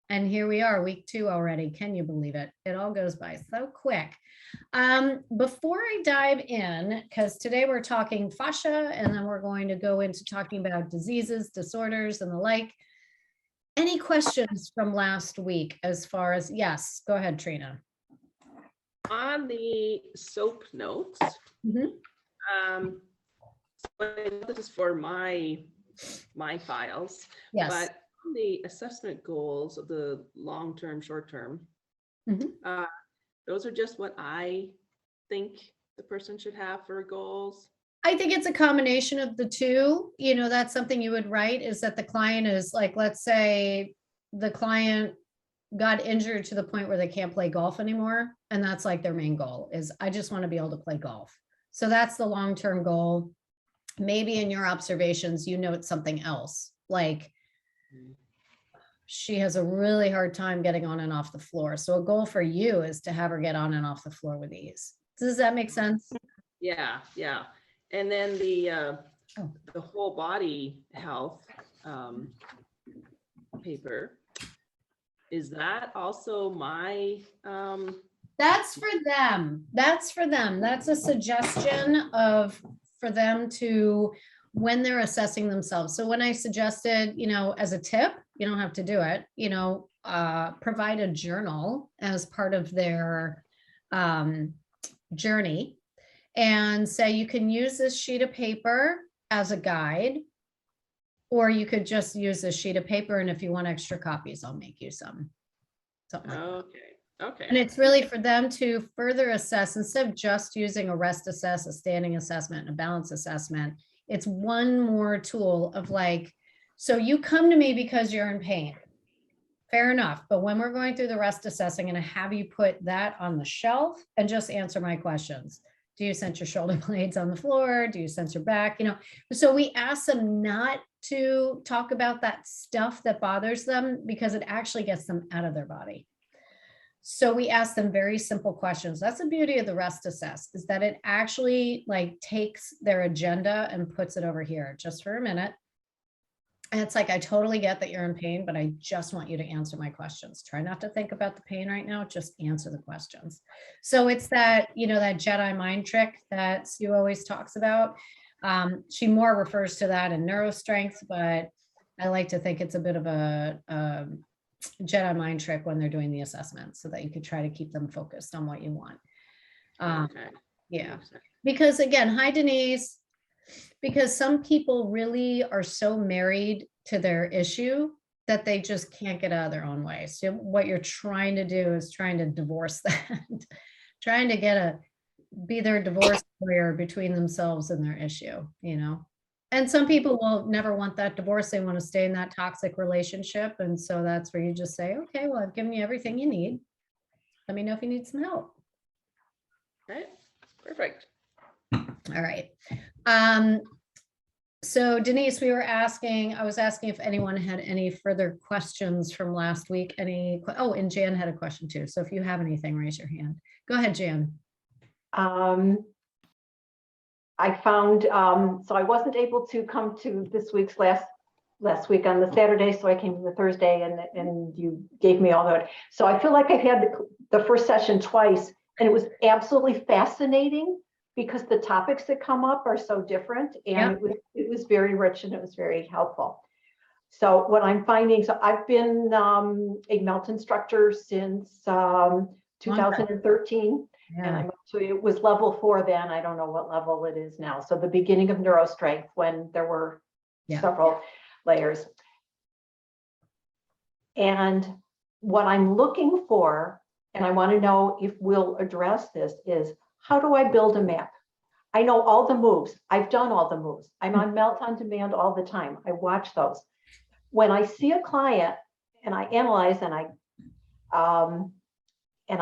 And here we are, week 2 already. Can you believe it? It all goes by so quick. Before I dive in, because today we're talking fascia, and then we're going to go into talking about diseases, disorders, and the like. Any questions from last week as far as, yes, go ahead, Trina. On the SOAP notes, this is for my files, Yes. but on the assessment goals of the long-term, short-term, those are just what I think the person should have for goals. I think it's a combination of the two. You know, that's something you would write, is that the client is like, let's say the client got injured to the point where they can't play golf anymore. And that's like their main goal is, I just want to be able to play golf. So that's the long-term goal. Maybe in your observations, you note something else, like she has a really hard time getting on and off the floor. So a goal for you is to have her get on and off the floor with ease. Does that make sense? Yeah. And then the whole body health paper, is that also my That's for them. That's for them. That's a suggestion for them to, when they're assessing themselves. So when I suggested, you know, as a tip, you don't have to do it, you know, provide a journal as part of their journey, and say you can use this sheet of paper as a guide, or you could just use this sheet of paper, and if you want extra copies, I'll make you some. Something like that. Okay. And it's really for them to further assess, instead of just using a rest assess, a standing assessment, and a balance assessment. It's one more tool of like, so you come to me because you're in pain. Fair enough. But when we're going through the rest assessing, I'm going to have you put that on the shelf and just answer my questions. Do you sense your shoulder blades on the floor? Do you sense your back? You know, so we ask them not to talk about that stuff that bothers them, because it actually gets them out of their body. So we ask them very simple questions. That's the beauty of the rest assess, is that it actually like takes their agenda and puts it over here just for a minute. And it's like, I totally get that you're in pain, but I just want you to answer my questions. Try not to think about the pain right now, just answer the questions. So it's that, you know, that Jedi mind trick that Sue always talks about. She more refers to that in neurostrength, but I like to think it's a bit of a Jedi mind trick when they're doing the assessment, so that you could try to keep them focused on what you want. Okay. Yeah, because again, hi Denise, because some people really are so married to their issue that they just can't get out of their own way. So what you're trying to do is trying to divorce that, trying to be their divorce lawyer between themselves and their issue, you know. And some people will never want that divorce. They want to stay in that toxic relationship. And so that's where you just say, okay, well, I've given you everything you need. Let me know if you need some help. Okay, perfect. All right. So Denise, I was asking if anyone had any further questions from last week. And Jan had a question too. So if you have anything, raise your hand. Go ahead, Jan. I found, so I wasn't able to come to this week's last week on the Saturday, so I came to the Thursday, and you gave me all that. So I feel like I've had the first session twice, and it was absolutely fascinating because the topics that come up are so different, and it was very rich and it was very helpful. So what I'm finding, so I've been a melt instructor since 2013. And so it was level 4 then. I don't know what level it is now. So the beginning of neurostrength, when there were several layers. And what I'm looking for, and I want to know if we'll address this, is how do I build a map? I know all the moves. I've done all the moves. I'm on Melt on Demand all the time. I watch those. When I see a client and I analyze and I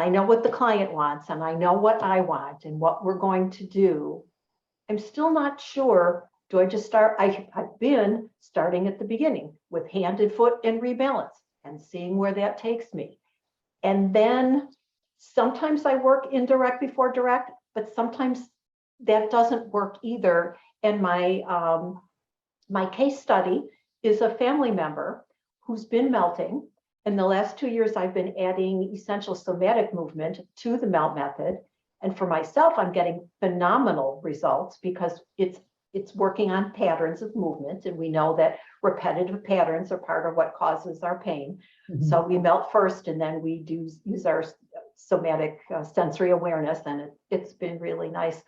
know what the client wants, and I know what I want and what we're going to do, I'm still not sure. Do I just start? I've been starting at the beginning with hand and foot and rebalance and seeing where that takes me. And then sometimes I work indirect before direct, but sometimes that doesn't work either. And my case study is a family member who's been melting, in the last 2 years, I've been adding essential somatic movement to the MELT method. And for myself, I'm getting phenomenal results because it's working on patterns of movement. And we know that repetitive patterns are part of what causes our pain. So we melt first, and then we do use our somatic sensory awareness, and it's been really nice.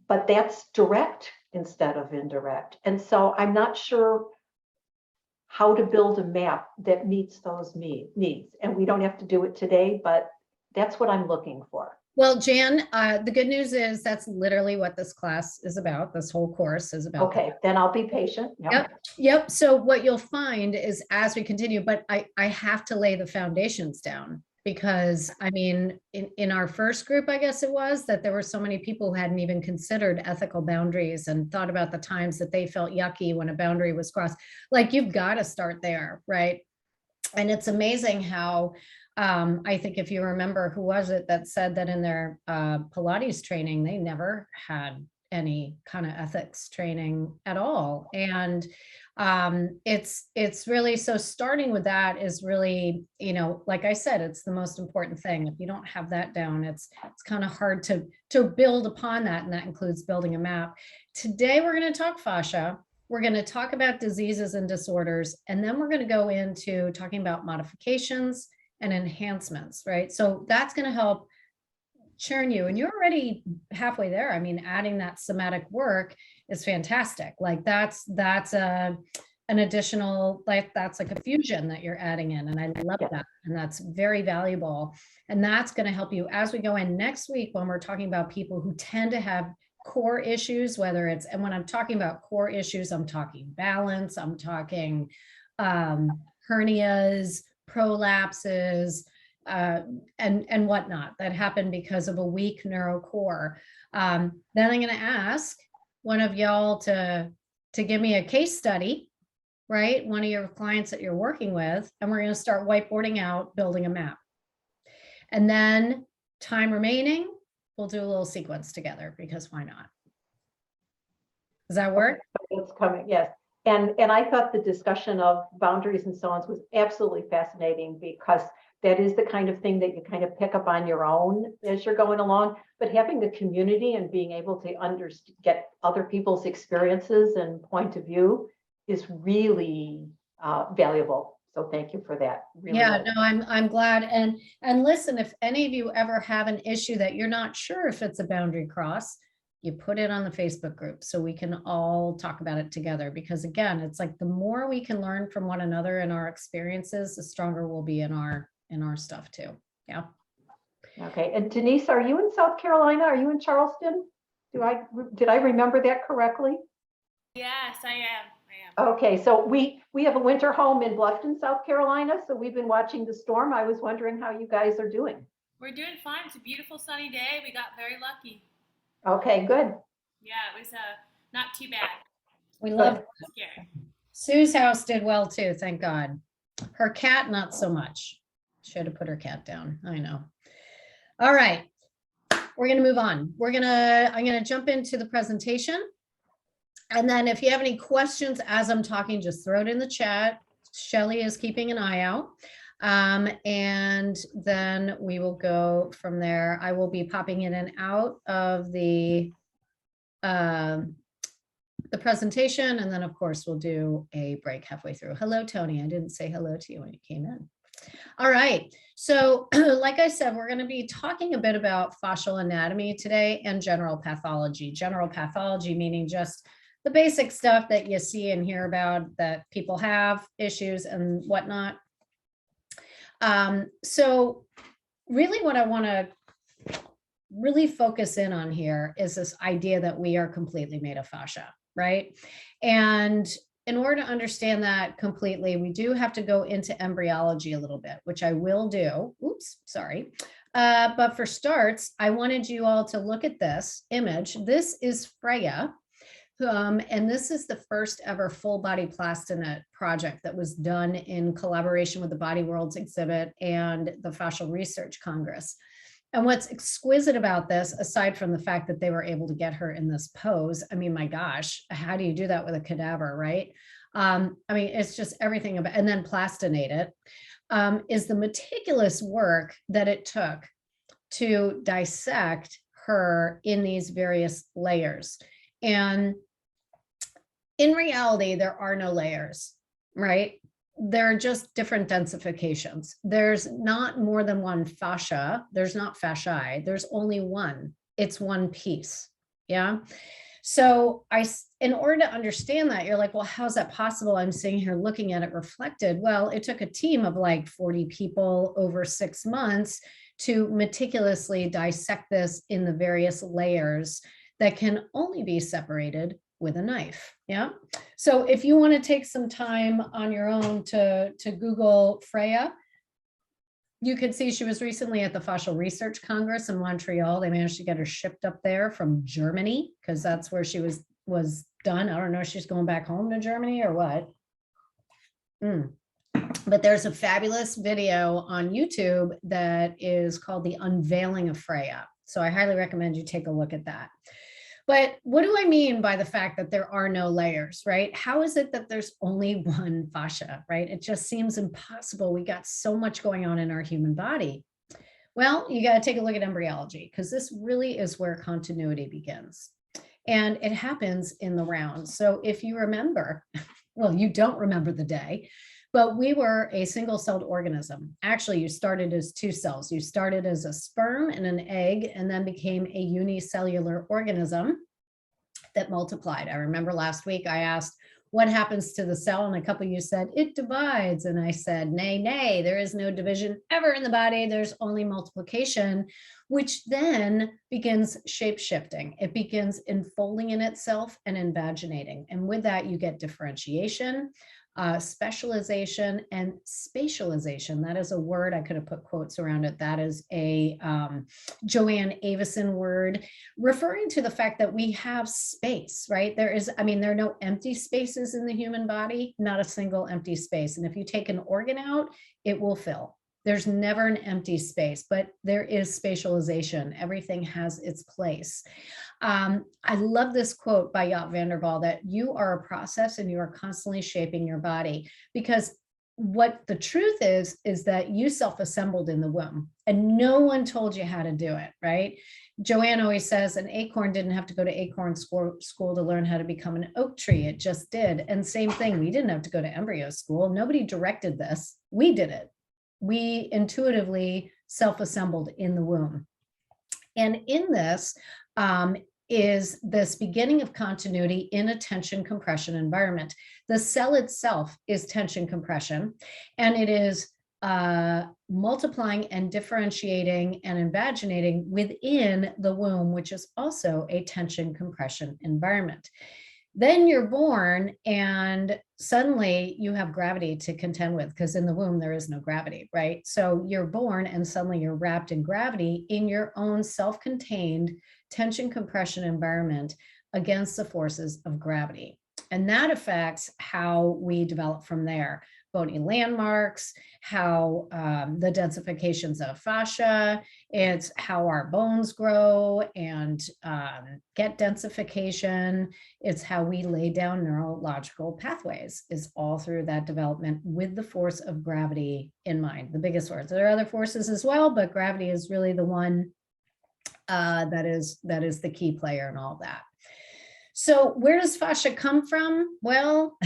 But that's direct instead of indirect. And so I'm not sure how to build a map that meets those needs. And we don't have to do it today, but that's what I'm looking for. Well, Jan, the good news is that's literally what this class is about. This whole course is about. Okay, then I'll be patient. Yep. So what you'll find is as we continue, but I have to lay the foundations down, because I mean, in our first group, I guess it was, that there were so many people who hadn't even considered ethical boundaries and thought about the times that they felt yucky when a boundary was crossed. Like, you've got to start there, right? And it's amazing how I think, if you remember, who was it that said that in their Pilates training, they never had any kind of ethics training at all. And it's really, so starting with that is really, you know, like I said, it's the most important thing. If you don't have that down, it's kind of hard to build upon that. And that includes building a map. Today, we're going to talk fascia. We're going to talk about diseases and disorders, and then we're going to go into talking about modifications and enhancements, right? So that's going to help churn you, and you're already halfway there. I mean, adding that somatic work is fantastic. Like that's an additional, like, that's like a fusion that you're adding in, and I love that, and that's very valuable. And that's going to help you as we go in next week when we're talking about people who tend to have core issues, whether it's, and when I'm talking about core issues, I'm talking balance, I'm talking hernias, prolapses, and whatnot that happen because of a weak neurocore. Then I'm going to ask one of y'all to give me a case study, right? One of your clients that you're working with, and we're going to start whiteboarding out, building a map. And then, time remaining, we'll do a little sequence together, because why not? Does that work? It's coming, yes. And I thought the discussion of boundaries and so on was absolutely fascinating, because that is the kind of thing that you kind of pick up on your own as you're going along. But having the community and being able to get other people's experiences and point of view is really valuable. So thank you for that. Really yeah, no, I'm glad. And listen, if any of you ever have an issue that you're not sure if it's a boundary cross, you put it on the Facebook group so we can all talk about it together. Because again, it's like the more we can learn from one another and our experiences, the stronger we'll be in our stuff too. Yeah. Okay. And Denise, are you in South Carolina? Are you in Charleston? Did I remember that correctly? Yes, I am. Okay, so we have a winter home in Bluffton, South Carolina. So we've been watching the storm. I was wondering how you guys are doing. We're doing fine. It's a beautiful sunny day. We got very lucky. Okay, good. Yeah, it was not too bad. We love Scary. Sue's house did well too, thank God. Her cat, not so much. Should have put her cat down. I know. All right, we're gonna move on. I'm gonna jump into the presentation. And then if you have any questions as I'm talking, just throw it in the chat. Shelly is keeping an eye out. And then we will go from there. I will be popping in and out of the presentation. And then of course we'll do a break halfway through. Hello, Tony. I didn't say hello to you when you came in. All right. So like I said, we're going to be talking a bit about fascial anatomy today and general pathology. General pathology meaning just the basic stuff that you see and hear about that people have issues and whatnot. So really what I want to really focus in on here is this idea that we are completely made of fascia, right? And in order to understand that completely, we do have to go into embryology a little bit, which I will do. Oops, sorry. But for starts, I wanted you all to look at this image. This is Freya. And this is the first ever full body plastinet project that was done in collaboration with the Body Worlds exhibit and the Fascial Research Congress. And what's exquisite about this, aside from the fact that they were able to get her in this pose, I mean, my gosh, how do you do that with a cadaver, right? I mean, it's just everything about, and then plastinate it, is the meticulous work that it took to dissect her in these various layers. And in reality, there are no layers, right? They're just different densifications. There's not more than one fascia. There's not fasciae. There's only one. It's one piece. Yeah. So in order to understand that, you're like, well, how's that possible? I'm sitting here looking at it reflected. Well, it took a team of like 40 people over 6 months to meticulously dissect this in the various layers that can only be separated with a knife. Yeah. So if you want to take some time on your own to Google Freya, you could see she was recently at the Fascial Research Congress in Montreal. They managed to get her shipped up there from Germany because that's where she was done. I don't know if she's going back home to Germany or what. But there's a fabulous video on YouTube that is called The Unveiling of Freya. So I highly recommend you take a look at that. But what do I mean by the fact that there are no layers, right? How is it that there's only one fascia, right? It just seems impossible. We got so much going on in our human body. Well, you got to take a look at embryology because this really is where continuity begins. And it happens in the round. So if you remember, well, you don't remember the day, but we were a single-celled organism. Actually, you started as 2 cells. You started as a sperm and an egg, and then became a unicellular organism that multiplied. I remember last week I asked, what happens to the cell? And a couple of you said, it divides. And I said, nay, nay, there is no division ever in the body. There's only multiplication, which then begins shape-shifting. It begins enfolding in itself and invaginating. And with that, you get differentiation, specialization, and spatialization. That is a word, I could have put quotes around it. That is a Joanne Avison word referring to the fact that we have space, right? There are no empty spaces in the human body, not a single empty space. And if you take an organ out, it will fill. There's never an empty space, but there is spatialization. Everything has its place. I love this quote by Jaap van der Wal that you are a process and you are constantly shaping your body, because what the truth is that you self-assembled in the womb and no one told you how to do it, right? Joanne always says an acorn didn't have to go to acorn school to learn how to become an oak tree. It just did. And same thing, we didn't have to go to embryo school. Nobody directed this. We did it. We intuitively self-assembled in the womb. And in this is this beginning of continuity in a tension compression environment. The cell itself is tension compression, and it is multiplying and differentiating and invaginating within the womb, which is also a tension compression environment. Then you're born and suddenly you have gravity to contend with, because in the womb there is no gravity, right? So you're born and suddenly you're wrapped in gravity in your own self-contained tension compression environment against the forces of gravity. And that affects how we develop from there. Bony landmarks, how the densifications of fascia, it's how our bones grow and get densification. It's how we lay down neurological pathways, is all through that development with the force of gravity in mind, the biggest force. There are other forces as well, but gravity is really the one that is the key player in all that. So where does fascia come from? Well,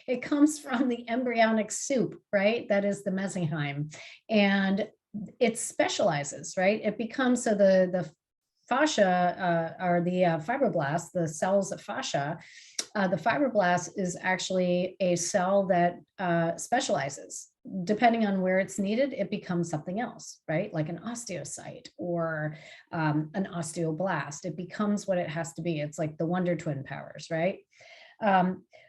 it comes from the embryonic soup, right? That is the mesenchyme. And it specializes, right? It becomes, so the fascia or the fibroblasts, the cells of fascia, the fibroblast is actually a cell that specializes. Depending on where it's needed, it becomes something else, right? Like an osteocyte or an osteoblast. It becomes what it has to be. It's like the Wonder Twin powers, right?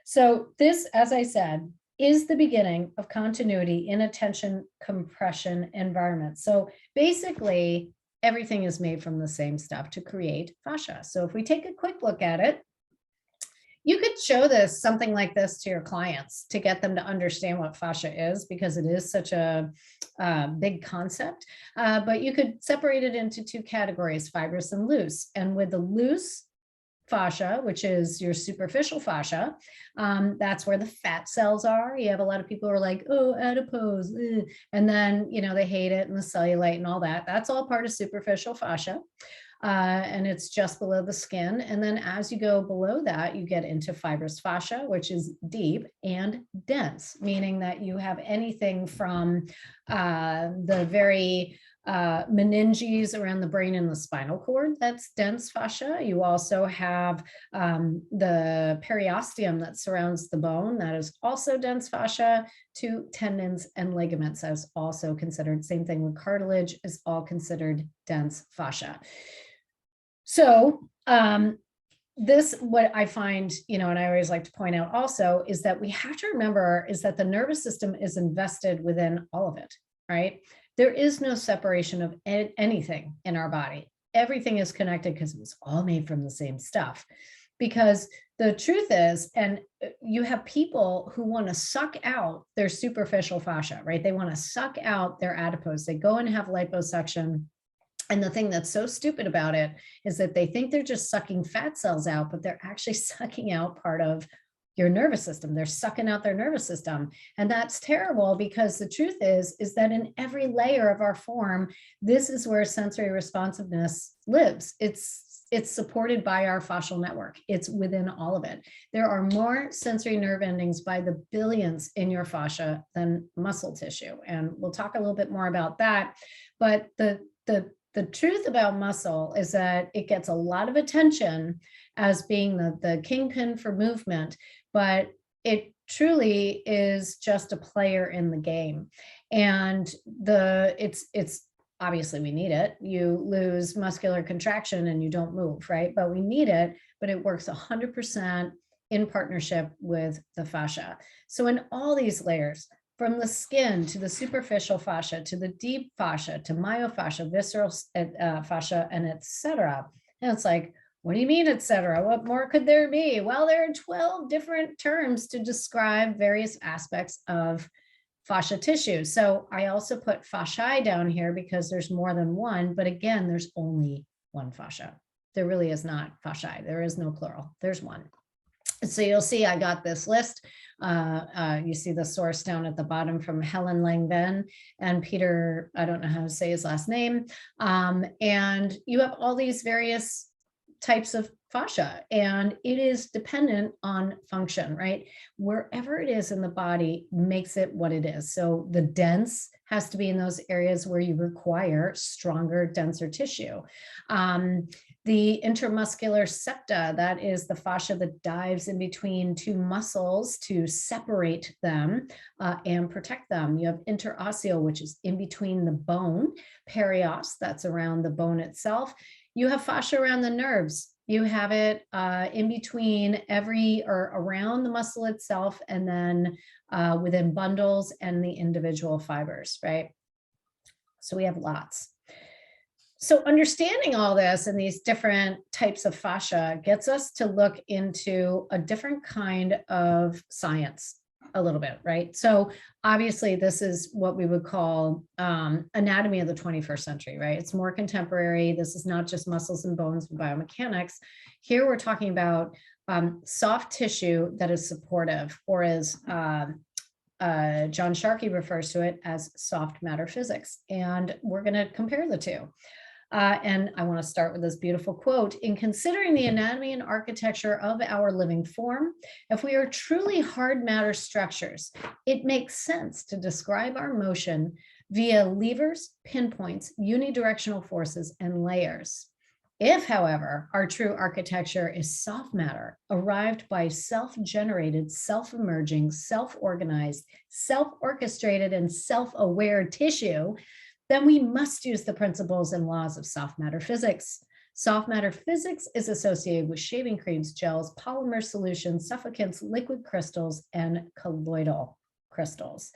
So this, as I said, is the beginning of continuity in a tension compression environment. So basically, everything is made from the same stuff to create fascia. So if we take a quick look at it, you could show this, something like this, to your clients to get them to understand what fascia is, because it is such a big concept. But you could separate it into 2 categories, fibrous and loose. And with the loose fascia, which is your superficial fascia. That's where the fat cells are. You have a lot of people who are like, oh, adipose, and then, they hate it, and the cellulite and all that. That's all part of superficial fascia. And it's just below the skin. And then as you go below that, you get into fibrous fascia, which is deep and dense, meaning that you have anything from the very meninges around the brain and the spinal cord, that's dense fascia. You also have the periosteum that surrounds the bone, that is also dense fascia, to tendons and ligaments as also considered. Same thing with cartilage, is all considered dense fascia. So this, what I find, and I always like to point out also, is that we have to remember is that the nervous system is invested within all of it, right? There is no separation of anything in our body. Everything is connected because it was all made from the same stuff. Because the truth is, and you have people who want to suck out their superficial fascia, right? They want to suck out their adipose. They go and have liposuction. And the thing that's so stupid about it is that they think they're just sucking fat cells out, but they're actually sucking out part of your nervous system. They're sucking out their nervous system. And that's terrible, because the truth is that in every layer of our form, this is where sensory responsiveness lives. It's supported by our fascial network. It's within all of it. There are more sensory nerve endings by the billions in your fascia than muscle tissue. And we'll talk a little bit more about that. But the truth about muscle is that it gets a lot of attention as being the kingpin for movement, but it truly is just a player in the game. And it's obviously we need it. You lose muscular contraction and you don't move, right? But we need it, but it works 100% in partnership with the fascia. So in all these layers, from the skin to the superficial fascia, to the deep fascia, to myofascia, visceral fascia, and etc. And it's like, what do you mean, etc.? What more could there be? Well, there are 12 different terms to describe various aspects of fascia tissue. So I also put fasciae down here because there's more than one, but again, there's only one fascia. There really is not fasciae. There is no plural. There's one. So you'll see I got this list. You see the source down at the bottom from Helen Langven and Peter, I don't know how to say his last name. And you have all these various types of fascia, and it is dependent on function, right? Wherever it is in the body makes it what it is. So the dense has to be in those areas where you require stronger, denser tissue. The intermuscular septa, that is the fascia that dives in between two muscles to separate them and protect them. You have interosseal, which is in between the bone, perios, that's around the bone itself. You have fascia around the nerves. You have it in between or around the muscle itself, and then within bundles and the individual fibers, right? So we have lots. So understanding all this and these different types of fascia gets us to look into a different kind of science a little bit, right? So obviously this is what we would call anatomy of the 21st century, right? It's more contemporary. This is not just muscles and bones and biomechanics. Here we're talking about soft tissue that is supportive, or as John Sharkey refers to it as soft matter physics. And we're going to compare the two. And I want to start with this beautiful quote. In considering the anatomy and architecture of our living form, if we are truly hard matter structures, it makes sense to describe our motion via levers, pinpoints, unidirectional forces, and layers. If, however, our true architecture is soft matter, arrived by self-generated, self-emerging, self-organized, self-orchestrated, and self-aware tissue, then we must use the principles and laws of soft matter physics. Soft matter physics is associated with shaving creams, gels, polymer solutions, suffocants, liquid crystals, and colloidal crystals.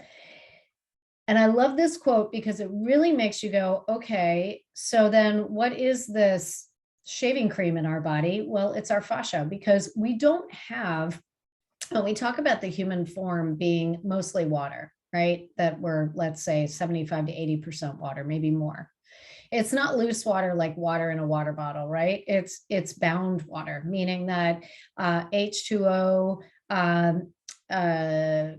And I love this quote because it really makes you go, okay, so then what is this shaving cream in our body? Well, it's our fascia, because we don't have, when we talk about the human form being mostly water, right? That we're, let's say, 75 to 80% water, maybe more. It's not loose water like water in a water bottle, right? It's bound water, meaning that H2O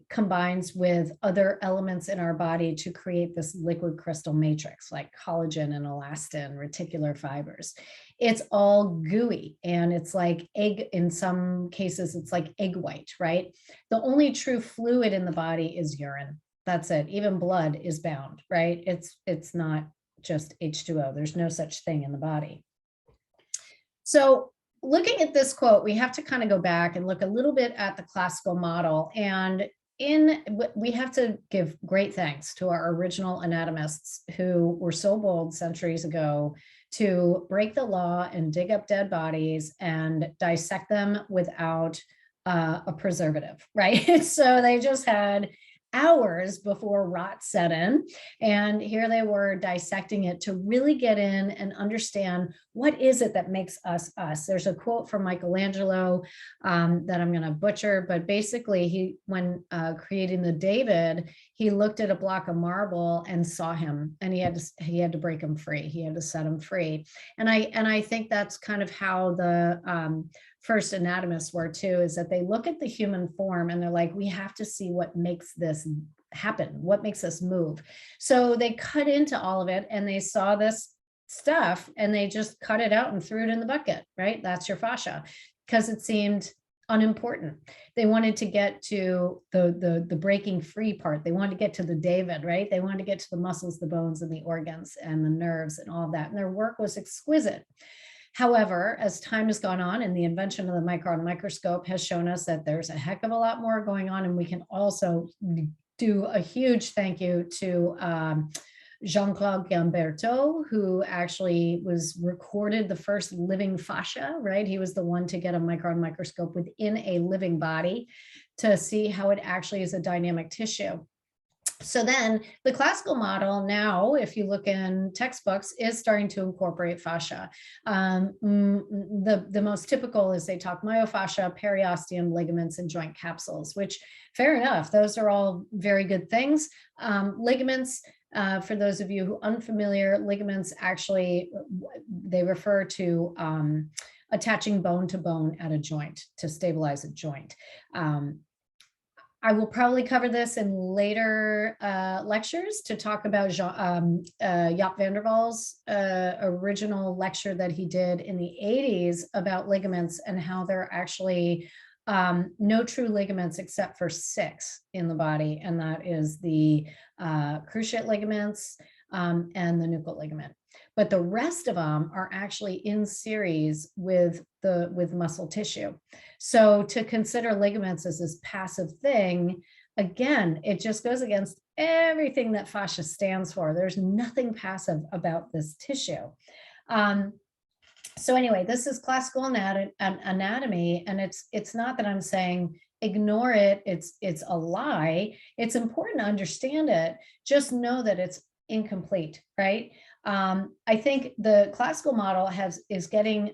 combines with other elements in our body to create this liquid crystal matrix like collagen and elastin, reticular fibers. It's all gooey and it's like egg, in some cases, it's like egg white, right? The only true fluid in the body is urine. That's it. Even blood is bound, right? It's not just H2O. There's no such thing in the body. So looking at this quote, we have to kind of go back and look a little bit at the classical model. And we have to give great thanks to our original anatomists who were so bold centuries ago to break the law and dig up dead bodies and dissect them without a preservative, right? So they just had hours before rot set in. And here they were dissecting it to really get in and understand what is it that makes us us. There's a quote from Michelangelo that I'm going to butcher, but basically when creating the David, he looked at a block of marble and saw him, and he had to break him free. He had to set him free. And I think that's kind of how the first anatomists were too, is that they look at the human form and they're like, we have to see what makes this happen, what makes us move. So they cut into all of it and they saw this stuff and they just cut it out and threw it in the bucket, right? That's your fascia, because it seemed unimportant. They wanted to get to the breaking free part. They wanted to get to the David, right? They wanted to get to the muscles, the bones, and the organs and the nerves and all of that. And their work was exquisite. However, as time has gone on and the invention of the micron microscope has shown us that there's a heck of a lot more going on, and we can also do a huge thank you to Jean-Claude Gamberto, who actually recorded the first living fascia, right? He was the one to get a micron microscope within a living body to see how it actually is a dynamic tissue. So then the classical model now, if you look in textbooks, is starting to incorporate fascia. The most typical is they talk myofascia, periosteum, ligaments, and joint capsules, which fair enough, those are all very good things. Ligaments, for those of you who are unfamiliar, ligaments actually, they refer to attaching bone to bone at a joint to stabilize a joint. I will probably cover this in later lectures to talk about Jaap van der Wal's original lecture that he did in the 80s about ligaments and how they're actually no true ligaments except for 6 in the body, and that is the cruciate ligaments and the nuchal ligament. But the rest of them are actually in series with muscle tissue. So to consider ligaments as this passive thing, again, it just goes against everything that fascia stands for. There's nothing passive about this tissue. So anyway, this is classical anatomy, and it's not that I'm saying ignore it. It's a lie. It's important to understand it. Just know that it's incomplete, right? I think the classical model is getting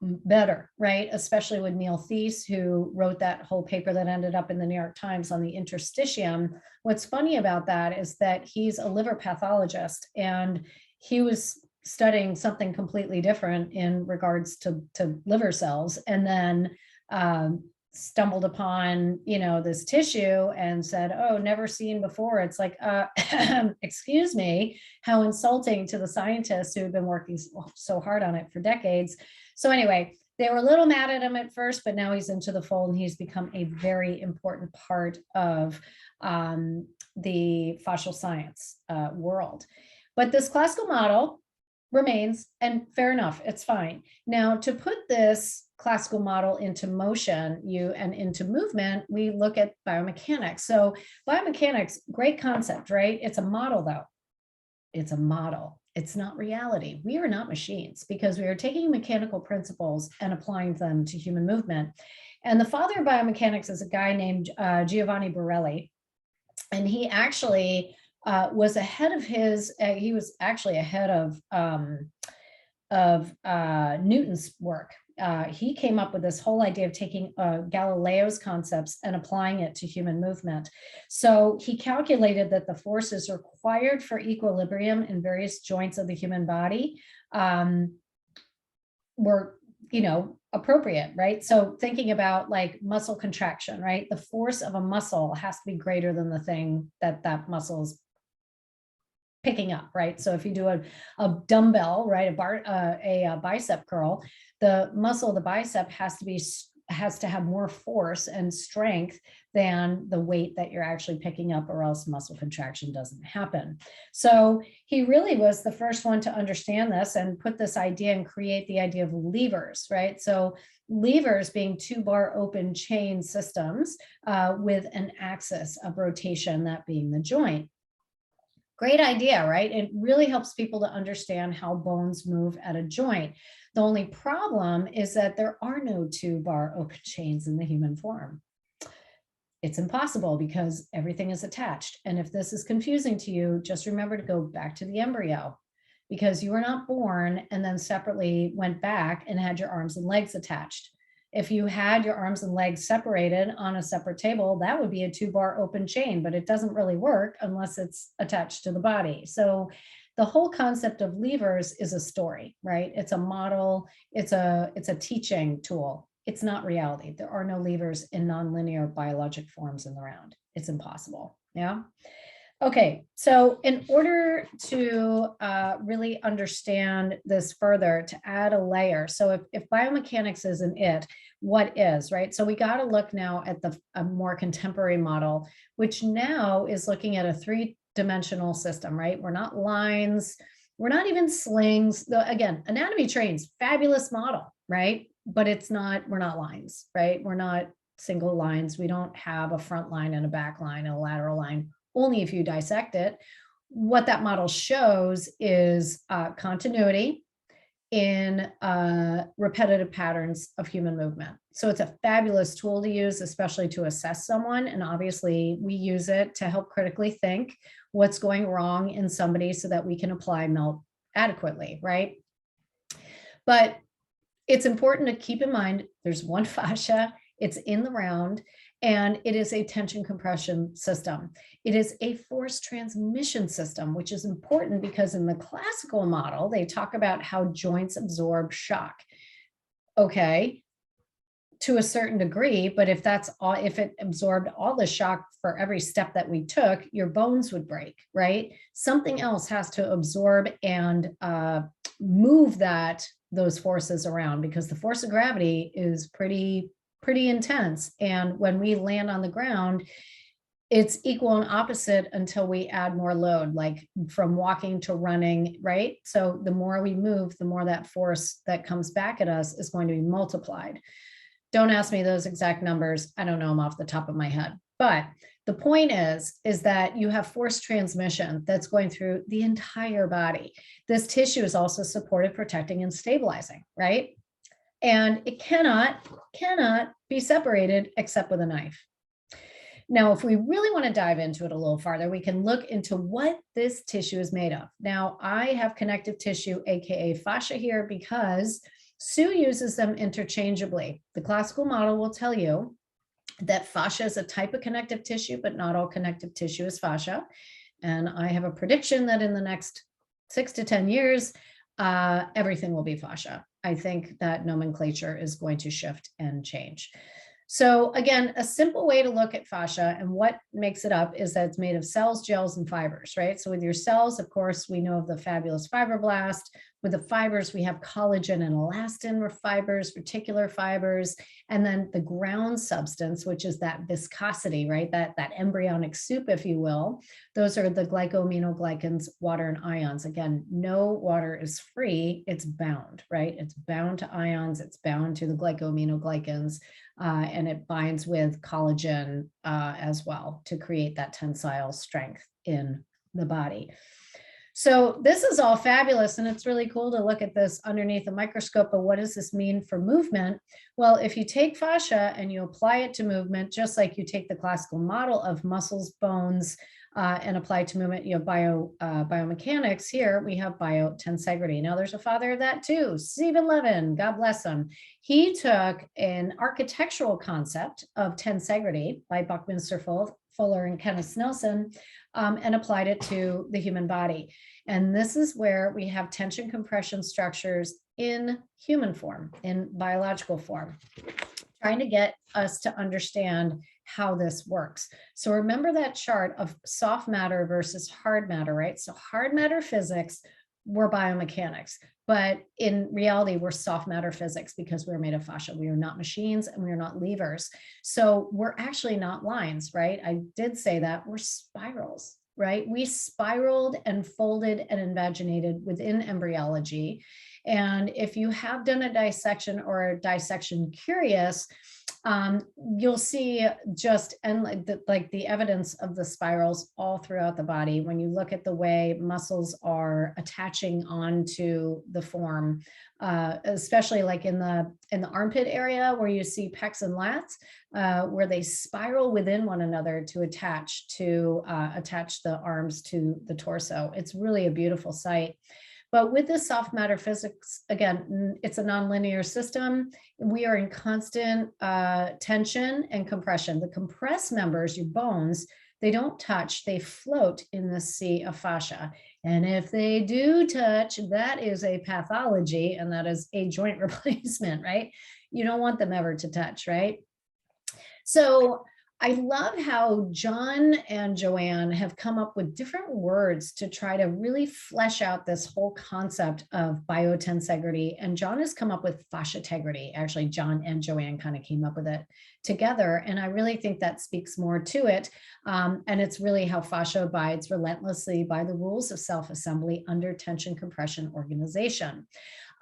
better, right? Especially with Neil Thies, who wrote that whole paper that ended up in the New York Times on the interstitium. What's funny about that is that he's a liver pathologist, and he was studying something completely different in regards to liver cells, and then stumbled upon, this tissue and said, oh, never seen before. It's like, excuse me, how insulting to the scientists who have been working so hard on it for decades. So anyway, they were a little mad at him at first, but now he's into the fold and he's become a very important part of the fascial science world. But this classical model remains, and fair enough, it's fine. Now, to put this classical model into motion and into movement, we look at biomechanics. So biomechanics, great concept, right? It's a model though. It's a model. It's not reality. We are not machines, because we are taking mechanical principles and applying them to human movement. And the father of biomechanics is a guy named Giovanni Borelli. And he actually was ahead of he was actually ahead of Newton's work. he came up with this whole idea of taking Galileo's concepts and applying it to human movement. So he calculated that the forces required for equilibrium in various joints of the human body were, appropriate, right? So thinking about like muscle contraction, right? The force of a muscle has to be greater than the thing that muscle is picking up, right? So if you do a dumbbell, right, a bicep curl, the muscle of the bicep has to have more force and strength than the weight that you're actually picking up, or else muscle contraction doesn't happen. So he really was the first one to understand this and put this idea and create the idea of levers, right? So levers being 2-bar open chain systems with an axis of rotation, that being the joint. Great idea, right? It really helps people to understand how bones move at a joint. The only problem is that there are no 2-bar open chains in the human form. It's impossible because everything is attached. And if this is confusing to you, just remember to go back to the embryo, because you were not born and then separately went back and had your arms and legs attached. If you had your arms and legs separated on a separate table, that would be a 2-bar open chain, but it doesn't really work unless it's attached to the body. So the whole concept of levers is a story, right? It's a model, it's a teaching tool. It's not reality. There are no levers in nonlinear biologic forms in the round. It's impossible, yeah? Okay, so in order to really understand this further, to add a layer, so if biomechanics isn't it, what is, right? So we got to look now at a more contemporary model, which now is looking at a 3-dimensional system, right? We're not lines, we're not even slings. Again, Anatomy Trains, fabulous model, right? But we're not lines, right? We're not single lines. We don't have a front line and a back line and a lateral line. Only if you dissect it. What that model shows is continuity in repetitive patterns of human movement. So it's a fabulous tool to use, especially to assess someone. And obviously we use it to help critically think what's going wrong in somebody so that we can apply MELT adequately, right? But it's important to keep in mind, there's one fascia, it's in the round, and it is a tension compression system. It is a force transmission system, which is important because in the classical model, they talk about how joints absorb shock. Okay, to a certain degree, but if it absorbed all the shock for every step that we took, your bones would break, right? Something else has to absorb and move those forces around, because the force of gravity is pretty intense. And when we land on the ground, it's equal and opposite until we add more load, like from walking to running, right? So the more we move, the more that force that comes back at us is going to be multiplied. Don't ask me those exact numbers. I don't know them off the top of my head. But the point is that you have force transmission that's going through the entire body. This tissue is also supported, protecting, and stabilizing, right? And it cannot be separated except with a knife. Now, if we really want to dive into it a little farther, we can look into what this tissue is made of. Now, I have connective tissue, AKA fascia here, because Sue uses them interchangeably. The classical model will tell you that fascia is a type of connective tissue, but not all connective tissue is fascia. And I have a prediction that in the next 6 to 10 years, everything will be fascia. I think that nomenclature is going to shift and change. So again, a simple way to look at fascia and what makes it up is that it's made of cells, gels, and fibers, right? So with your cells, of course, we know of the fabulous fibroblast. With the fibers, we have collagen and elastin fibers, reticular fibers, and then the ground substance, which is that viscosity, right? That embryonic soup, if you will. Those are the glycosaminoglycans, water, and ions. Again, no water is free, it's bound, right? It's bound to ions, it's bound to the glycosaminoglycans, and it binds with collagen as well to create that tensile strength in the body. So this is all fabulous, and it's really cool to look at this underneath a microscope. But what does this mean for movement? Well, if you take fascia and you apply it to movement, just like you take the classical model of muscles, bones, and apply it to movement, you have biomechanics. Here we have biotensegrity. Now there's a father of that too, Stephen Levin, God bless him. he took an architectural concept of tensegrity by Buckminster Fuller and Kenneth Snelson and applied it to the human body. And this is where we have tension compression structures in human form, in biological form, trying to get us to understand how this works. So remember that chart of soft matter versus hard matter, right? So hard matter physics were biomechanics, but in reality, we're soft matter physics because we're made of fascia. We are not machines and we are not levers. So we're actually not lines, right? I did say that we're spirals, right? We spiraled and folded and invaginated within embryology. And if you have done a dissection or a dissection curious, you'll see just like the evidence of the spirals all throughout the body. When you look at the way muscles are attaching onto the form, especially like in the armpit area where you see pecs and lats, where they spiral within one another to attach the arms to the torso. It's really a beautiful sight. But with the soft matter physics, again, it's a nonlinear system. We are in constant tension and compression. The compressed members, your bones, they don't touch, they float in the sea of fascia. And if they do touch, that is a pathology, and that is a joint replacement, right? You don't want them ever to touch, right? So I love how John and Joanne have come up with different words to try to really flesh out this whole concept of biotensegrity. And John has come up with fasciategrity. Actually, John and Joanne kind of came up with it together. And I really think that speaks more to it. And it's really how fascia abides relentlessly by the rules of self-assembly under tension, compression, organization.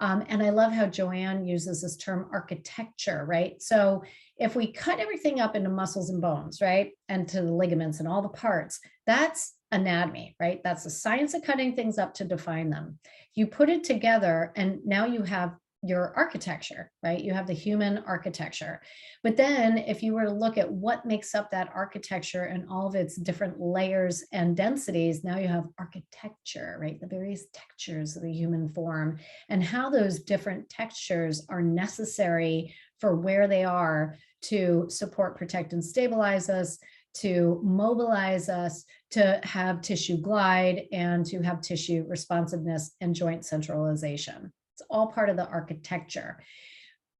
And I love how Joanne uses this term architecture, right? So if we cut everything up into muscles and bones, right, and to the ligaments and all the parts, that's anatomy, right? That's the science of cutting things up to define them. You put it together and now you have your architecture, right? You have the human architecture. But then if you were to look at what makes up that architecture and all of its different layers and densities, now you have architecture, right? The various textures of the human form and how those different textures are necessary for where they are to support, protect, and stabilize us, to mobilize us, to have tissue glide, and to have tissue responsiveness and joint centralization. It's all part of the architecture.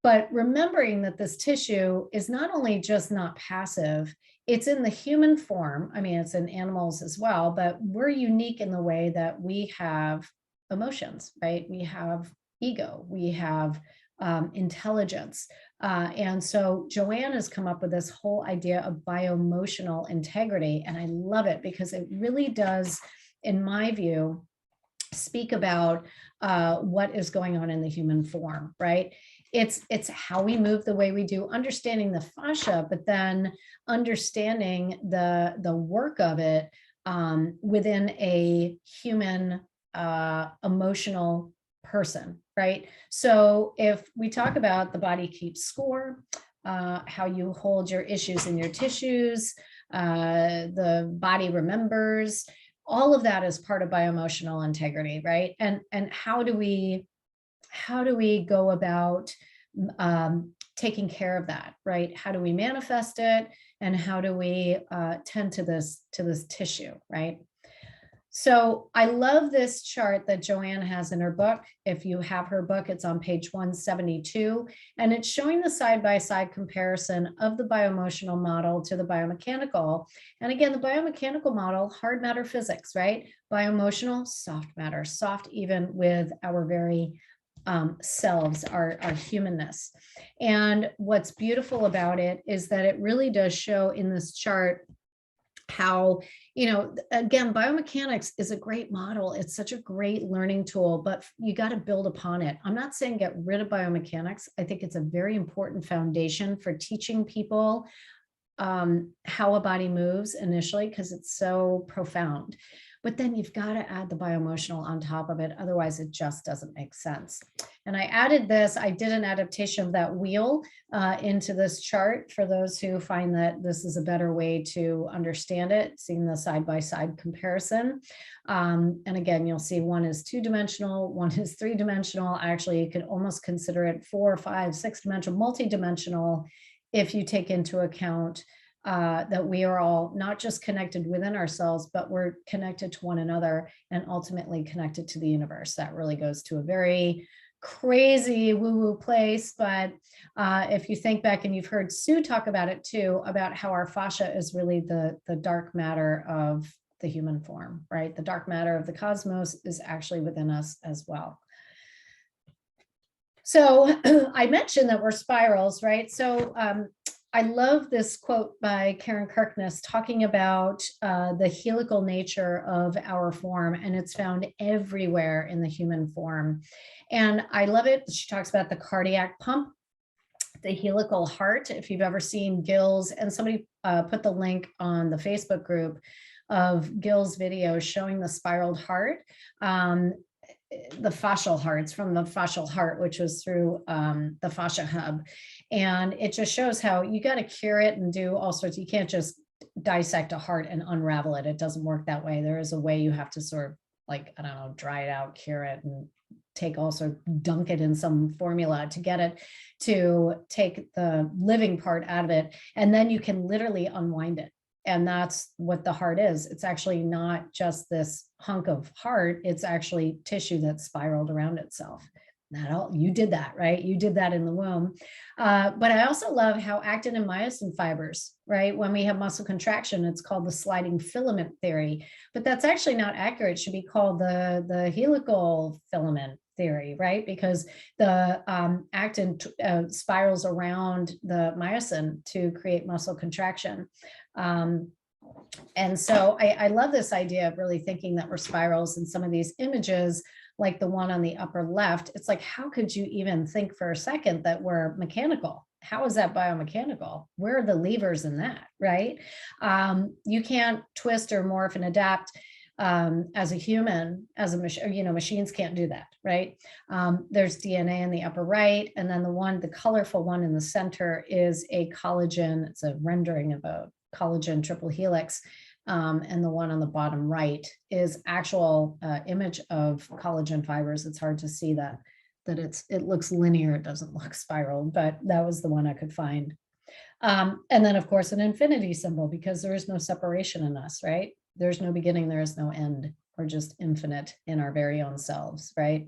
But remembering that this tissue is not only just not passive, it's in the human form. I mean, it's in animals as well, but we're unique in the way that we have emotions, right? We have ego, we have intelligence. And so Joanne has come up with this whole idea of bioemotional integrity. And I love it because it really does, in my view, speak about what is going on in the human form, right? It's how we move the way we do, understanding the fascia, but then understanding the work of it within a human emotional person, right? So if we talk about the body keeps score, how you hold your issues in your tissues, the body remembers, all of that is part of bioemotional integrity, right? And how do we go about taking care of that, right? How do we manifest it, and how do we tend to this tissue, right? So I love this chart that Joanne has in her book. If you have her book, it's on page 172, and it's showing the side-by-side comparison of the bioemotional model to the biomechanical. And again, the biomechanical model, hard matter physics, right? Bioemotional, soft matter, soft even with our very selves, our humanness. And what's beautiful about it is that it really does show in this chart how, again, biomechanics is a great model. It's such a great learning tool, but you got to build upon it. I'm not saying get rid of biomechanics. I think it's a very important foundation for teaching people how a body moves initially, because it's so profound. But then you've got to add the bioemotional on top of it. Otherwise, it just doesn't make sense. And I added this, I did an adaptation of that wheel into this chart for those who find that this is a better way to understand it, seeing the side-by-side comparison. And again, you'll see one is 2-dimensional, one is 3-dimensional. Actually, you could almost consider it 4, 5, 6-dimensional, multi-dimensional if you take into account that we are all not just connected within ourselves, but we're connected to one another and ultimately connected to the universe. That really goes to a very crazy woo-woo place. But if you think back, and you've heard Sue talk about it too, about how our fascia is really the dark matter of the human form, right? The dark matter of the cosmos is actually within us as well. So I mentioned that we're spirals, right? So I love this quote by Karen Kirkness talking about the helical nature of our form, and it's found everywhere in the human form. And I love it. She talks about the cardiac pump, the helical heart. If you've ever seen Gil's, and somebody put the link on the Facebook group of Gil's video showing the spiraled heart. The fascial hearts from the fascial heart, which was through the fascia hub. And it just shows how you got to cure it and do all sorts. You can't just dissect a heart and unravel it. It doesn't work that way. There is a way you have to sort of, like, I don't know, dry it out, cure it, and take also dunk it in some formula to get it to take the living part out of it. And then you can literally unwind it. And that's what the heart is. It's actually not just this hunk of heart. It's actually tissue that's spiraled around itself. Not all, you did that, right? You did that in the womb. But I also love how actin and myosin fibers, right? When we have muscle contraction, it's called the sliding filament theory, but that's actually not accurate. It should be called the helical filament theory, right? Because the actin spirals around the myosin to create muscle contraction. And so I love this idea of really thinking that we're spirals, and some of these images, like the one on the upper left, it's like, how could you even think for a second that we're mechanical? How is that biomechanical? Where are the levers in that, right? You can't twist or morph and adapt as a human, as a machine, you know, machines can't do that, right? There's DNA in the upper right, and then the colorful one in the center is a collagen. It's a rendering of a collagen triple helix. And the one on the bottom right is actual image of collagen fibers. It's hard to see that it looks linear. It doesn't look spiraled, but that was the one I could find. And then of course an infinity symbol, because there is no separation in us, right? There's no beginning, there is no end. We're just infinite in our very own selves, right?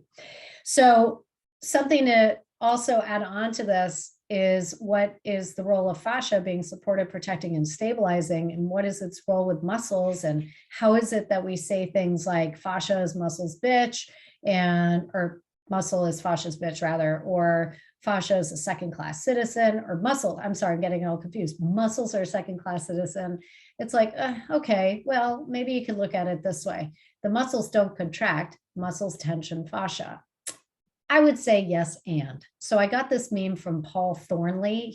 So something to also add on to this is, what is the role of fascia being supportive, protecting, and stabilizing, and what is its role with muscles, and how is it that we say things like fascia is muscle's bitch, or muscle is fascia's bitch rather, or fascia is a second-class citizen, or I'm sorry, I'm getting all confused. Muscles are a second-class citizen. It's like, okay, well, maybe you could look at it this way. The muscles don't contract, muscles tension fascia. I would say yes, and. So I got this meme from Paul Thornley.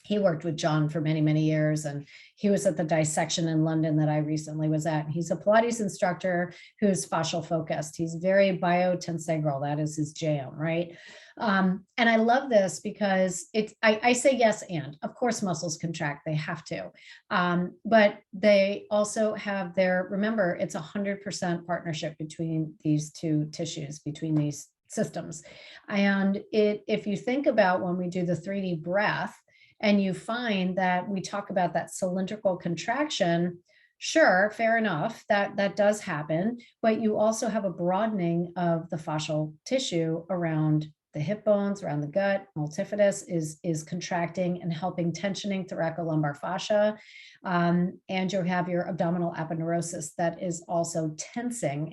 He worked with John for many, many years, and he was at the dissection in London that I recently was at. He's a Pilates instructor who's fascial focused. He's very biotensegrol. That is his jam, right? And I love this because I say yes, and of course muscles contract, they have to, but they also have remember, it's 100% partnership between these two tissues, between these systems. And if you think about when we do the 3D breath, and you find that we talk about that cylindrical contraction, sure, fair enough, that does happen, but you also have a broadening of the fascial tissue around the hip bones, around the gut. Multifidus is contracting and helping tensioning thoracolumbar fascia. And you have your abdominal aponeurosis that is also tensing.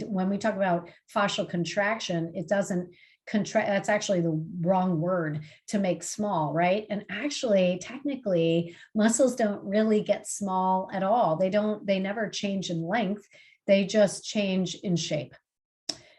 When we talk about fascial contraction, it doesn't contract. That's actually the wrong word to make small, right? And actually, technically, muscles don't really get small at all. They never change in length. They just change in shape.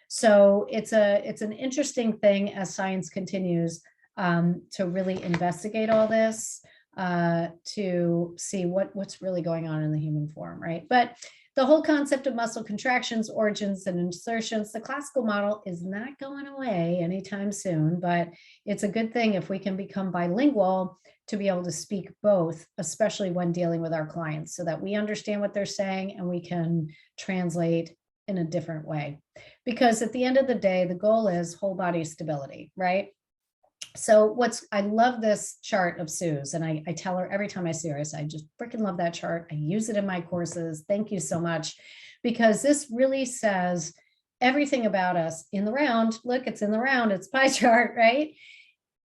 So it's an interesting thing as science continues to really investigate all this, to see what's really going on in the human form, right? But the whole concept of muscle contractions, origins, and insertions, the classical model is not going away anytime soon, but it's a good thing if we can become bilingual to be able to speak both, especially when dealing with our clients, so that we understand what they're saying and we can translate in a different way. Because at the end of the day, the goal is whole body stability, right? So I love this chart of Sue's, and I tell her every time I see her, I say, I just freaking love that chart. I use it in my courses. Thank you so much. Because this really says everything about us in the round. Look, it's in the round, it's pie chart, right?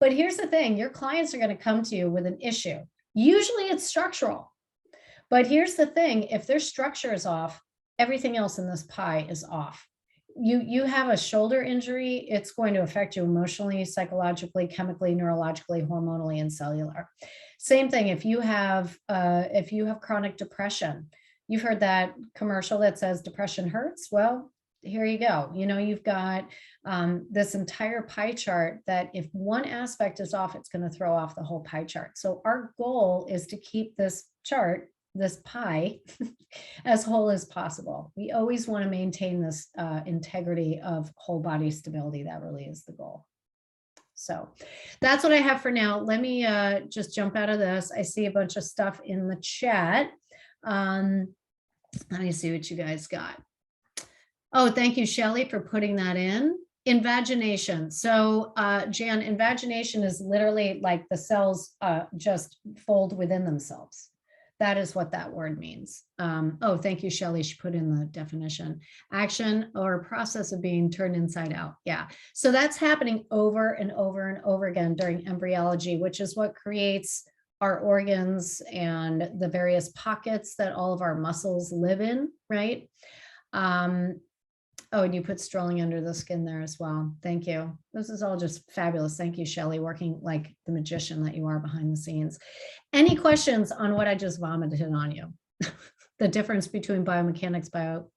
But here's the thing, your clients are going to come to you with an issue. Usually it's structural. But here's the thing, if their structure is off, everything else in this pie is off. You have a shoulder injury, it's going to affect you emotionally, psychologically, chemically, neurologically, hormonally, and cellular. Same thing if you have chronic depression. You've heard that commercial that says depression hurts. Well, here you go. You've got this entire pie chart that if one aspect is off, it's going to throw off the whole pie chart. So our goal is to keep this chart, this pie, as whole as possible. We always want to maintain this integrity of whole body stability. That really is the goal. So that's what I have for now. Let me just jump out of this. I see a bunch of stuff in the chat. Let me see what you guys got. Oh, thank you, Shelley, for putting that in. Invagination. So Jan, invagination is literally like the cells just fold within themselves. That is what that word means. Oh, thank you, Shelley. She put in the definition. Action or process of being turned inside out. Yeah. So that's happening over and over and over again during embryology, which is what creates our organs and the various pockets that all of our muscles live in, right? Oh, and you put strolling under the skin there as well. Thank you. This is all just fabulous. Thank you, Shelley, working like the magician that you are behind the scenes. Any questions on what I just vomited on you? The difference between biomechanics,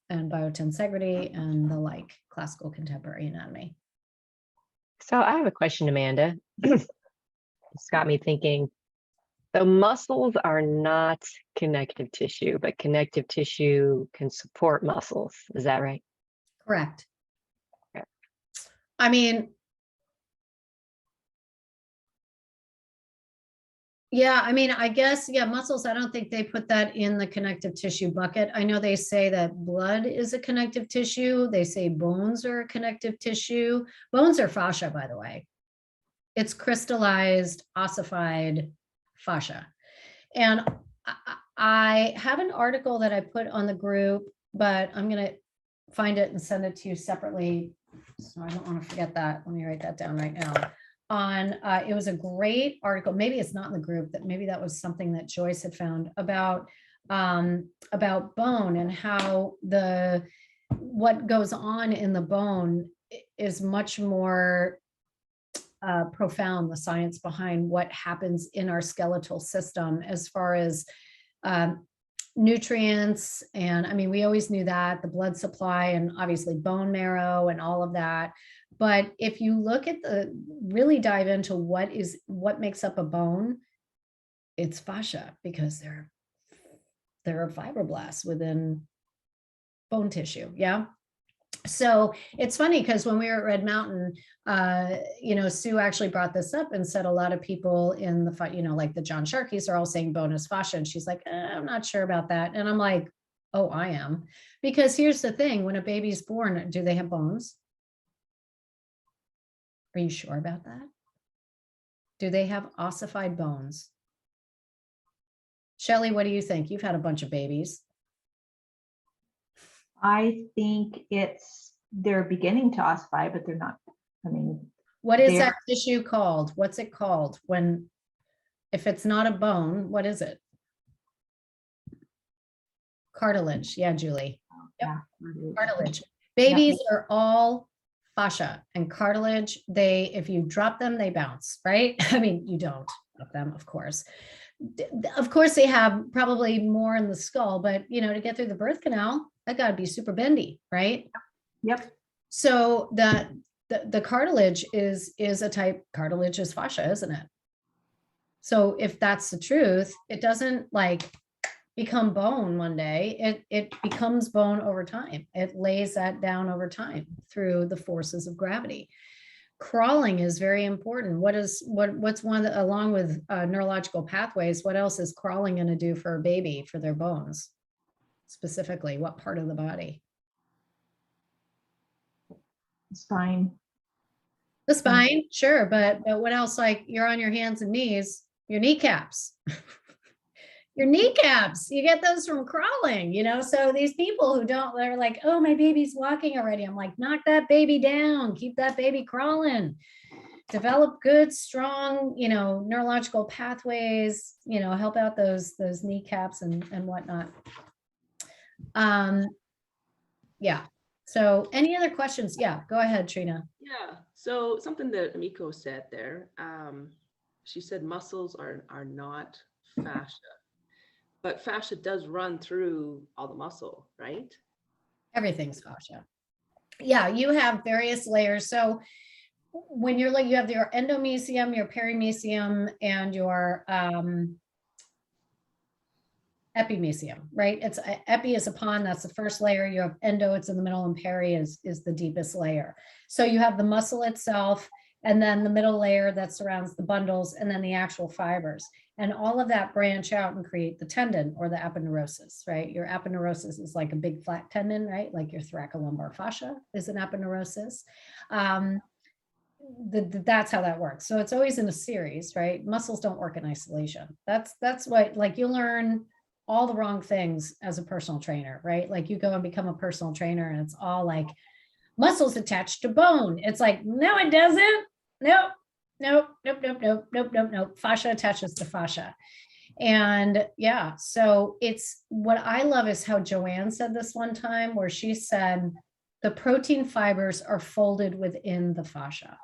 and biotenseggrity, and the like, classical contemporary anatomy. So I have a question, Amanda. It's got me thinking. So muscles are not connective tissue, but connective tissue can support muscles. Is that right? Correct. Okay. I mean, yeah, I guess, yeah, muscles, I don't think they put that in the connective tissue bucket. I know they say that blood is a connective tissue. They say bones are a connective tissue. Bones are fascia, by the way. It's crystallized, ossified fascia. And I have an article that I put on the group, but I'm going to find it and send it to you separately. So I don't want to forget that. Let me write that down right now. It was a great article. Maybe it's not in the group, that maybe that was something that Joyce had found about bone and how what goes on in the bone is much more profound, the science behind what happens in our skeletal system as far as nutrients. And we always knew that, the blood supply and obviously bone marrow and all of that. But if you look at really dive into what makes up a bone, it's fascia, because there are fibroblasts within bone tissue. Yeah. So it's funny because when we were at Red Mountain, Sue actually brought this up and said a lot of people in the, like the John Sharkeys are all saying bone is fascia. And she's like, I'm not sure about that. And I'm like, oh, I am. Because here's the thing, when a baby's born, do they have bones? Are you sure about that? Do they have ossified bones? Shelley, what do you think? You've had a bunch of babies. I think they're beginning to ossify, but they're not. What is that tissue called? What's it called if it's not a bone, what is it? Cartilage. Yeah, Julie. Yep. Yeah. Cartilage. Babies are all fascia and cartilage. If you drop them, they bounce, right? You don't drop them, of course. Of course, they have probably more in the skull, but to get through the birth canal, that got to be super bendy, right? Yep. So the cartilage is a type, cartilage is fascia, isn't it? So if that's the truth, it doesn't like become bone one day. It becomes bone over time. It lays that down over time through the forces of gravity. Crawling is very important. What's one that, along with neurological pathways, what else is crawling going to do for a baby, for their bones? Specifically, what part of the body? Spine. The spine, sure, but what else? Like, you're on your hands and knees, your kneecaps. Your kneecaps, you get those from crawling, so these people who don't, they're like, oh, my baby's walking already. I'm like, knock that baby down, keep that baby crawling, develop good, strong, neurological pathways, help out those kneecaps and whatnot. Yeah. So any other questions? Yeah, go ahead, Trina. Yeah. So something that Amiko said there, she said muscles are not fascia, but fascia does run through all the muscle, right? Everything's fascia. Yeah, you have various layers. So when you're like, you have your endomysium, your perimysium, and your epimysium, right? It's epi is upon, that's the first layer. You have endo, it's in the middle, and peri is the deepest layer. So you have the muscle itself, and then the middle layer that surrounds the bundles, and then the actual fibers. And all of that branch out and create the tendon, or the aponeurosis, right? Your aponeurosis is like a big flat tendon, right? Like your thoracolumbar fascia is an aponeurosis. That's how that works. So it's always in a series, right? Muscles don't work in isolation. That's what, like, you learn all the wrong things as a personal trainer, right? Like, you go and become a personal trainer and it's all like muscles attached to bone. It's like, no, it doesn't. Nope. Fascia attaches to fascia. And yeah, so it's, what I love is how Joanne said this one time, where she said the protein fibers are folded within the fascia.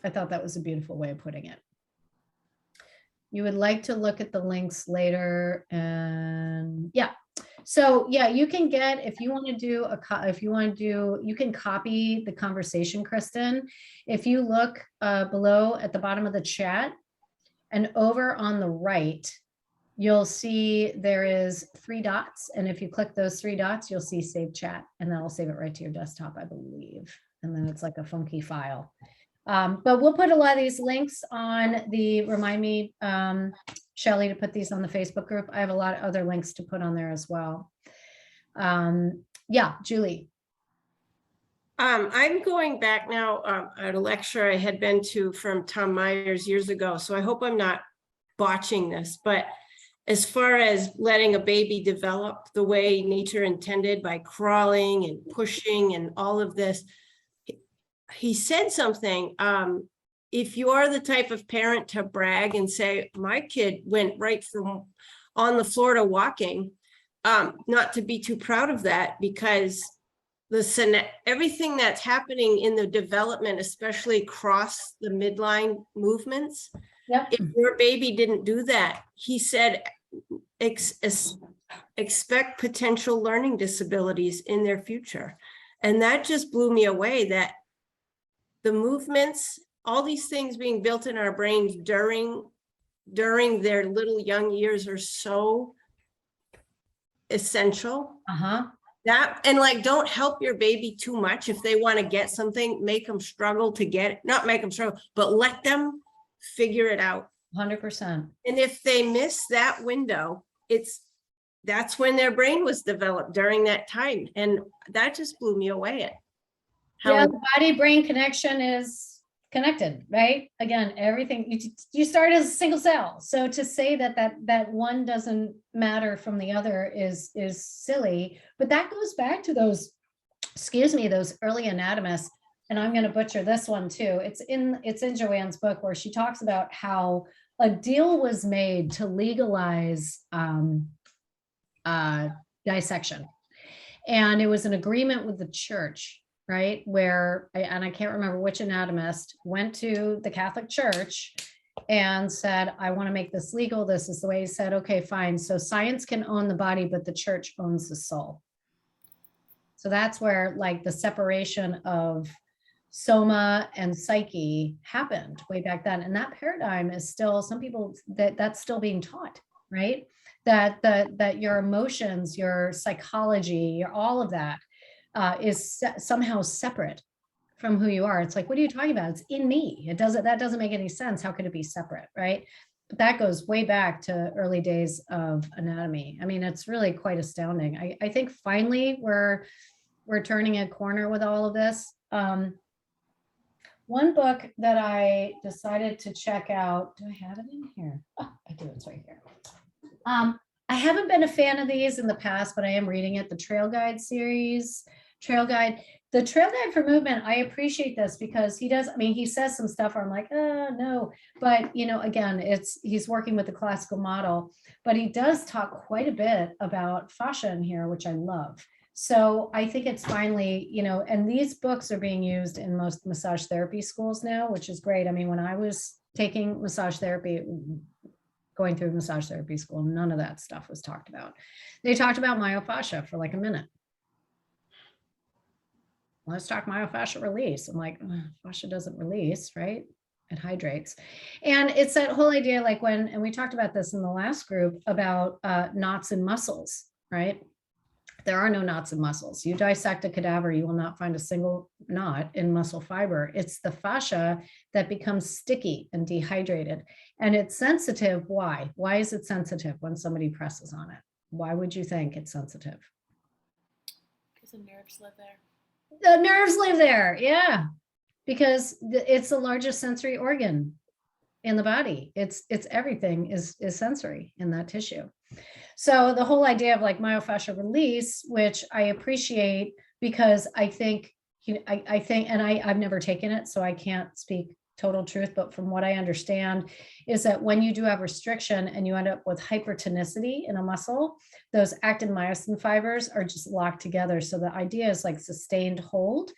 I thought that was a beautiful way of putting it. You would like to look at the links later, and yeah. So yeah, you can get, if you want to do you can copy the conversation, Kristen. If you look below at the bottom of the chat and over on the right, you'll see there is 3 dots. And if you click those 3 dots, you'll see save chat, and that'll save it right to your desktop, I believe. And then it's like a funky file. But we'll put a lot of these links on the, remind me, Shelley, to put these on the Facebook group. I have a lot of other links to put on there as well. Yeah, Julie. I'm going back now at a lecture I had been to from Tom Myers years ago, so I hope I'm not botching this, but as far as letting a baby develop the way nature intended by crawling and pushing and all of this, he said something, if you are the type of parent to brag and say, my kid went right from on the floor to walking, not to be too proud of that, because everything that's happening in the development, especially across the midline movements, Yep. if your baby didn't do that, he said, expect potential learning disabilities in their future. And that just blew me away, that the movements, all these things being built in our brains during their little young years are so essential. That, and like, don't help your baby too much. If they want to get something, make them struggle to get it, not make them struggle, but let them figure it out. 100%. And if they miss that window, that's when their brain was developed, during that time. And that just blew me away. Yeah, the body-brain connection is connected, right? Again, everything, you start as a single cell. So to say that one doesn't matter from the other is silly, but that goes back to those, those early anatomists. And I'm going to butcher this one too. It's in Joanne's book, where she talks about how a deal was made to legalize dissection. And it was an agreement with the church, right? Where, and I can't remember which anatomist went to the Catholic Church and said, I want to make this legal. This is the way. He said, okay, fine. So science can own the body, but the church owns the soul. So that's where, like, the separation of soma and psyche happened way back then. And that paradigm is still, some people, that's still being taught right? That your emotions, your psychology, your all of that is somehow separate from who you are. It's like, what are you talking about? It's in me. That doesn't make any sense. How could it be separate, right? But that goes way back to early days of anatomy. I mean, it's really quite astounding. I think finally we're turning a corner with all of this. One book that I decided to check out, do I have it in here? Oh, I do, it's right here. I haven't been a fan of these in the past, but I am reading it, the Trail Guide series, Trail Guide. The Trail Guide for Movement, I appreciate this because he says some stuff where I'm like, no, but again, he's working with the classical model, but he does talk quite a bit about fascia in here, which I love. So I think it's finally, and these books are being used in most massage therapy schools now, which is great. I mean, when I was taking massage therapy, going through massage therapy school, none of that stuff was talked about. They talked about myofascia for like a minute. Let's talk myofascial release. I'm like, fascia doesn't release, right? It hydrates. And it's that whole idea, like and we talked about this in the last group about knots in muscles, right? There are no knots in muscles. You dissect a cadaver, you will not find a single knot in muscle fiber. It's the fascia that becomes sticky and dehydrated. And it's sensitive. Why? Why is it sensitive when somebody presses on it? Why would you think it's sensitive? Because the nerves live there. The nerves live there, yeah, because it's the largest sensory organ in the body. It's everything is sensory in that tissue. So the whole idea of like myofascial release, which I appreciate because I think, I think, and I've never taken it, so I can't speak total truth, but from what I understand is that when you do have restriction and you end up with hypertonicity in a muscle, those actin myosin fibers are just locked together. So the idea is like sustained hold,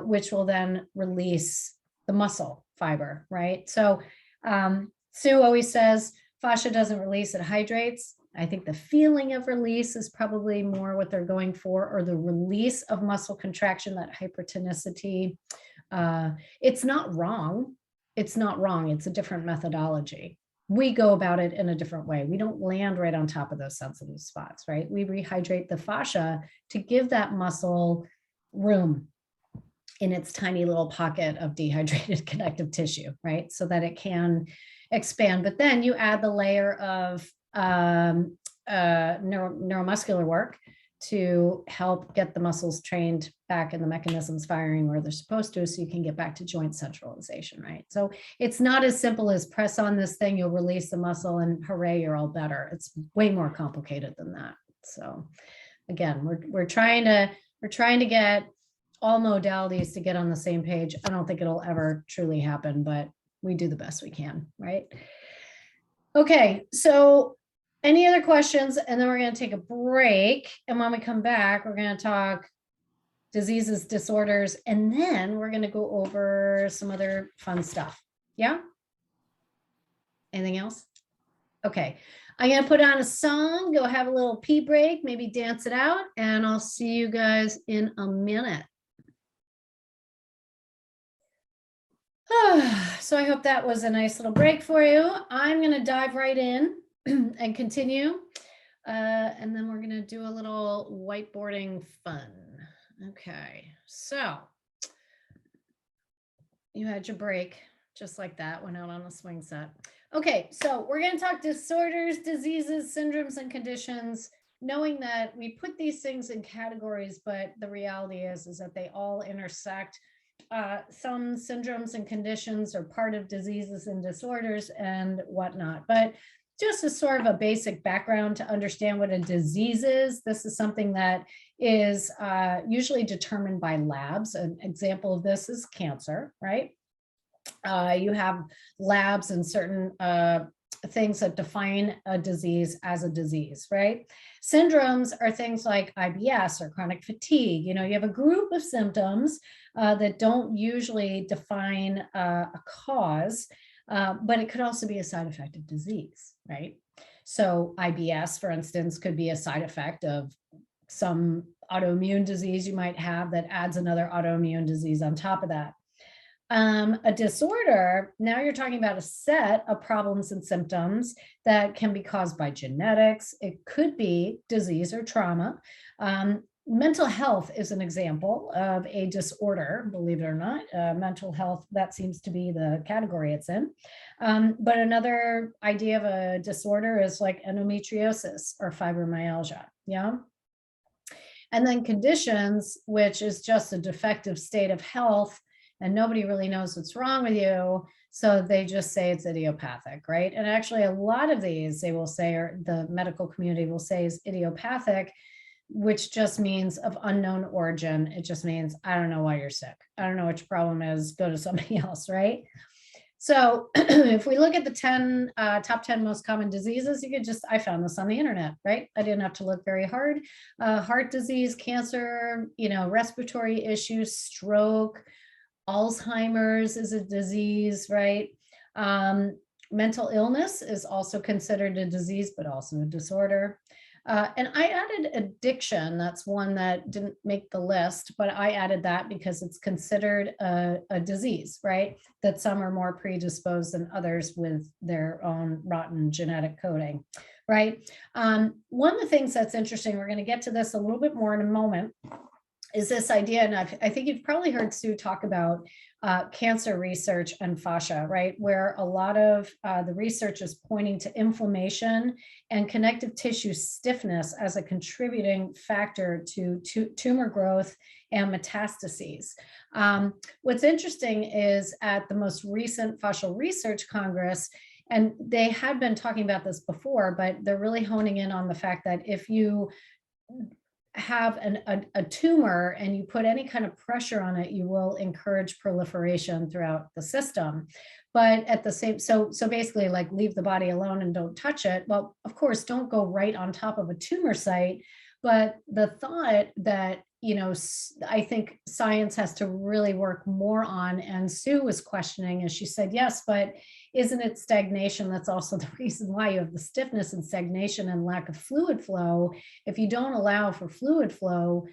which will then release the muscle fiber, right? So Sue always says fascia doesn't release, it hydrates. I think the feeling of release is probably more what they're going for, or the release of muscle contraction, that hypertonicity. It's not wrong. It's not wrong. It's a different methodology. We go about it in a different way. We don't land right on top of those sensitive spots, right? We rehydrate the fascia to give that muscle room in its tiny little pocket of dehydrated connective tissue, right? So that it can expand. But then you add the layer of neuromuscular work to help get the muscles trained back and the mechanisms firing where they're supposed to, so you can get back to joint centralization, right? So it's not as simple as press on this thing, you'll release the muscle and hooray, you're all better. It's way more complicated than that. So again, we're trying to get all modalities to get on the same page. I don't think it'll ever truly happen, but we do the best we can, right? Okay, so any other questions? And then we're going to take a break. And when we come back, we're going to talk diseases, disorders, and then we're going to go over some other fun stuff. Yeah? Anything else? Okay, I'm going to put on a song, go have a little pee break, maybe dance it out, and I'll see you guys in a minute. So I hope that was a nice little break for you. I'm going to dive right in and continue. And then we're going to do a little whiteboarding fun. Okay, so you had your break just like that, went out on a swing set. Okay, so we're going to talk disorders, diseases, syndromes, and conditions, knowing that we put these things in categories, but the reality is that they all intersect. Some syndromes and conditions are part of diseases and disorders and whatnot, but just as sort of a basic background to understand what a disease is, this is something that is usually determined by labs. An example of this is cancer, right? You have labs and certain things that define a disease as a disease, right? Syndromes are things like IBS or chronic fatigue. You have a group of symptoms that don't usually define a cause, but it could also be a side effect of disease, right? So IBS, for instance, could be a side effect of some autoimmune disease you might have that adds another autoimmune disease on top of that. A disorder, now you're talking about a set of problems and symptoms that can be caused by genetics. It could be disease or trauma. Mental health is an example of a disorder, believe it or not. Mental health, that seems to be the category it's in. But another idea of a disorder is like endometriosis or fibromyalgia. Yeah. And then conditions, which is just a defective state of health, and nobody really knows what's wrong with you. So they just say it's idiopathic, right? And actually a lot of these they will say, or the medical community will say, is idiopathic, which just means of unknown origin. It just means, I don't know why you're sick. I don't know what your problem is. Go to somebody else, right? So if we look at the top 10 most common diseases, you could just, I found this on the internet, right? I didn't have to look very hard. Heart disease, cancer, respiratory issues, stroke, Alzheimer's is a disease, right? Mental illness is also considered a disease, but also a disorder. And I added addiction. That's one that didn't make the list, but I added that because it's considered a disease, right? That some are more predisposed than others with their own rotten genetic coding, right? One of the things that's interesting, we're going to get to this a little bit more in a moment, is this idea, and I think you've probably heard Sue talk about cancer research and fascia, right? Where a lot of the research is pointing to inflammation and connective tissue stiffness as a contributing factor to tumor growth and metastases. What's interesting is at the most recent Fascial Research Congress, and they had been talking about this before, but they're really honing in on the fact that if you have a tumor and you put any kind of pressure on it, you will encourage proliferation throughout the system. But at the same, so basically like leave the body alone and don't touch it. Well, of course, don't go right on top of a tumor site. But the thought that, I think science has to really work more on, and Sue was questioning, and she said, yes, but isn't it stagnation? That's also the reason why you have the stiffness and stagnation and lack of fluid flow. If you don't allow for fluid flow,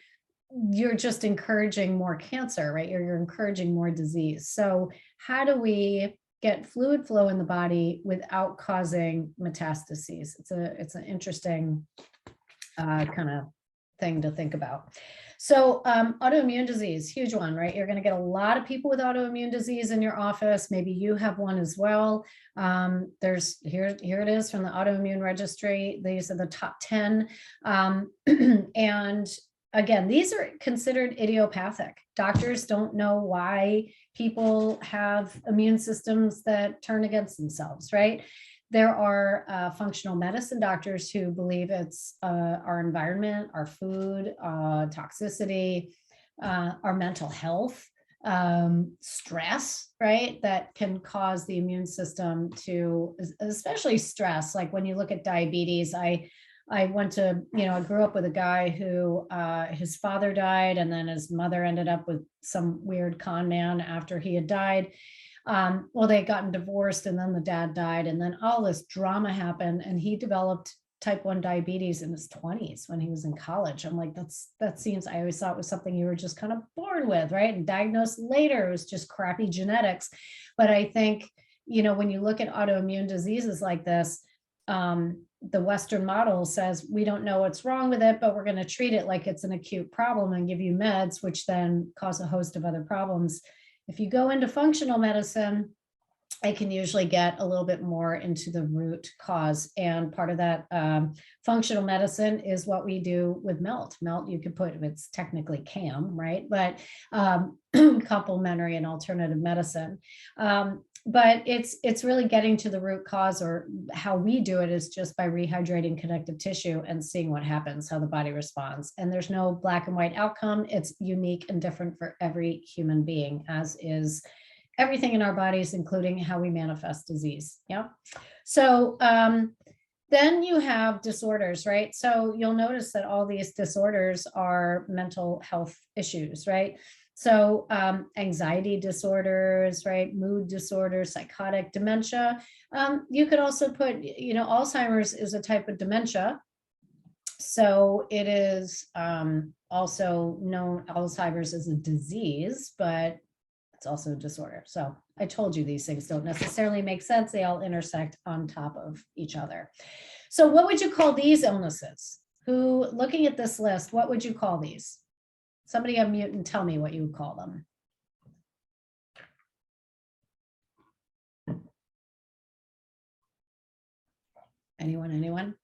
you're just encouraging more cancer, right? You're encouraging more disease. So how do we get fluid flow in the body without causing metastases? It's an interesting kind of thing to think about. So autoimmune disease, huge one, right? You're going to get a lot of people with autoimmune disease in your office. Maybe you have one as well. Here it is from the autoimmune registry. These are the top 10. And again, these are considered idiopathic. Doctors don't know why people have immune systems that turn against themselves, right? There are functional medicine doctors who believe it's our environment, our food, toxicity, our mental health, stress, right? That can cause the immune system to, especially stress. Like when you look at diabetes, I went to, I grew up with a guy who his father died, and then his mother ended up with some weird con man after he had died. Well, they had gotten divorced, and then the dad died, and then all this drama happened, and he developed type 1 diabetes in his 20s when he was in college. I'm like, that seems, I always thought it was something you were just kind of born with, right? And diagnosed later, it was just crappy genetics. But I think, when you look at autoimmune diseases like this, the Western model says we don't know what's wrong with it, but we're going to treat it like it's an acute problem and give you meds, which then cause a host of other problems. If you go into functional medicine, I can usually get a little bit more into the root cause. And part of that functional medicine is what we do with MELT. MELT, you could put, it's technically CAM, right? But complementary and alternative medicine. But it's really getting to the root cause, or how we do it is just by rehydrating connective tissue and seeing what happens, how the body responds. And there's no black and white outcome. It's unique and different for every human being, as is everything in our bodies, including how we manifest disease. Yeah. So then you have disorders, right? So you'll notice that all these disorders are mental health issues, right? So anxiety disorders, right? Mood disorders, psychotic dementia. You could also put, Alzheimer's is a type of dementia. So it is also known, Alzheimer's is a disease, but That's also a disorder. So I told you these things don't necessarily make sense. They all intersect on top of each other. So what would you call these illnesses? Who, looking at this list, what would you call these? Somebody unmute and tell me what you would call them. Anyone?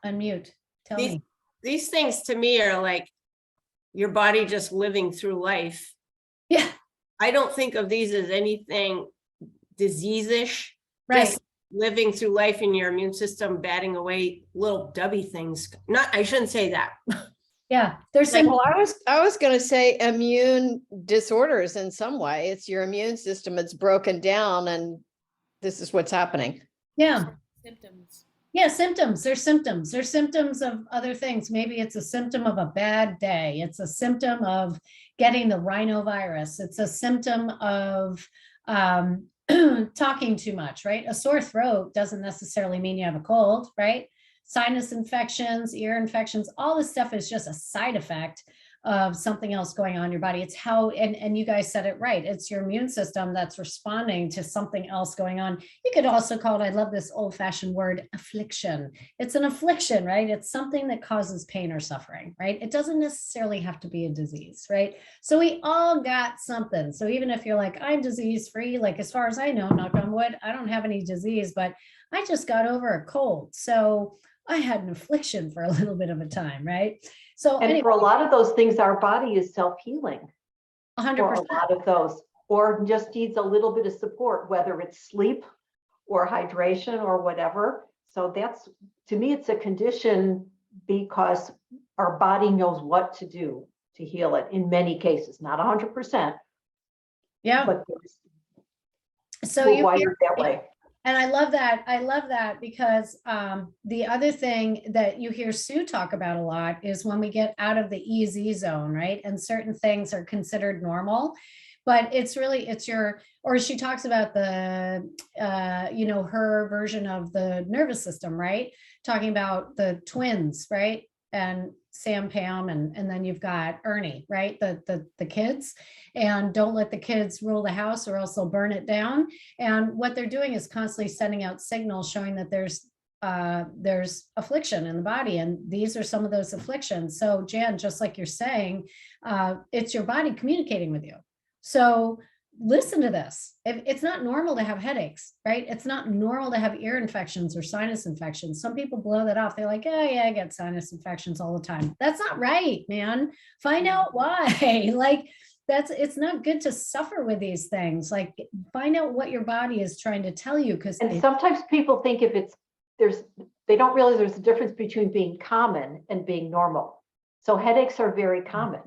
Unmute, tell me. These things to me are like your body just living through life. Yeah, I don't think of these as anything disease-ish. right. Just living through life in your immune system, batting away little dubby things. I shouldn't say that. Yeah, there's some, Well, I was going to say immune disorders in some way. It's your immune system. It's broken down and this is what's happening. yeah. Symptoms. Yeah, symptoms. There's symptoms. There's symptoms of other things. Maybe it's a symptom of a bad day. It's a symptom of getting the rhinovirus. It's a symptom of talking too much, right? A sore throat doesn't necessarily mean you have a cold, right? Sinus infections, ear infections, all this stuff is just a side effect of something else going on in your body. It's how, and you guys said it right, it's your immune system that's responding to something else going on. You could also call it, I love this old-fashioned word, affliction. It's an affliction, right? It's something that causes pain or suffering, right? It doesn't necessarily have to be a disease, right? So we all got something. So even if you're like, I'm disease-free, like as far as I know, knock on wood, I don't have any disease, but I just got over a cold. So I had an affliction for a little bit of a time, right? So And anyway, for a lot of those things, our body is self-healing 100%. for a lot of those, or just needs a little bit of support, whether it's sleep or hydration or whatever. So that's, to me, it's a condition because our body knows what to do to heal it in many cases, not 100%, Yeah. but So we're you wired that way. and I love that. I love that because the other thing that you hear Sue talk about a lot is when we get out of the EZ zone, right? And certain things are considered normal, but it's really, it's your, or she talks about the, her version of the nervous system, right? Talking about the twins, right? And Sam, Pam, and then you've got Ernie, right? The kids, and don't let the kids rule the house or else they'll burn it down. And what they're doing is constantly sending out signals showing that there's affliction in the body. And these are some of those afflictions. So Jan, just like you're saying, it's your body communicating with you. So listen to this. It's not normal to have headaches, right? It's not normal to have ear infections or sinus infections. Some people blow that off. They're like, oh yeah, I get sinus infections all the time. That's not right, man. Find out why. Like it's not good to suffer with these things. Like find out what your body is trying to tell you. And sometimes people think if they don't realize there's a difference between being common and being normal. So headaches are very common,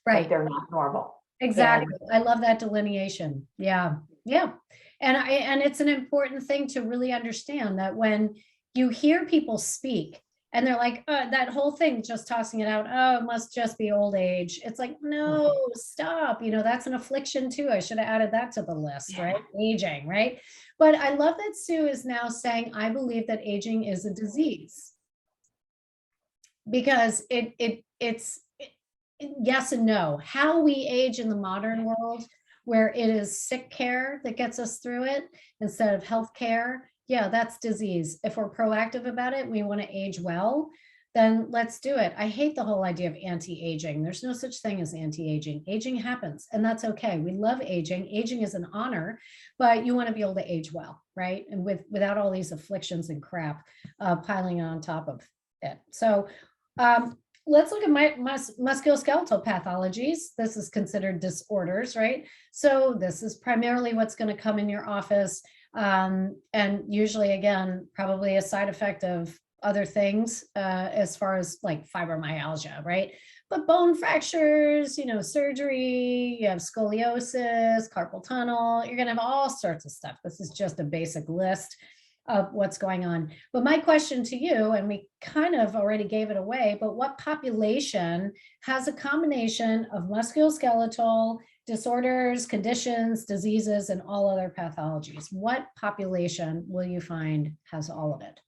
right, but they're not normal. exactly. I love that delineation. Yeah. Yeah. And it's an important thing to really understand that when you hear people speak and they're like, that whole thing, just tossing it out, oh, it must just be old age. It's like, no, stop. That's an affliction too. I should have added that to the list, right? Aging, right? But I love that Sue is now saying, I believe that aging is a disease. Because it's yes and no. How we age in the modern world, where it is sick care that gets us through it instead of health care, yeah, that's disease. If we're proactive about it, we want to age well, then let's do it. I hate the whole idea of anti-aging. There's no such thing as anti-aging. Aging happens, and that's okay. We love aging. Aging is an honor, but you want to be able to age well, right? And without all these afflictions and crap piling on top of it. So let's look at musculoskeletal pathologies. This is considered disorders, right? So this is primarily what's going to come in your office. And usually, again, probably a side effect of other things as far as like fibromyalgia, right? But bone fractures, surgery, you have scoliosis, carpal tunnel, you're going to have all sorts of stuff. This is just a basic list of what's going on. But my question to you, and we kind of already gave it away, but what population has a combination of musculoskeletal disorders, conditions, diseases, and all other pathologies? What population will you find has all of it?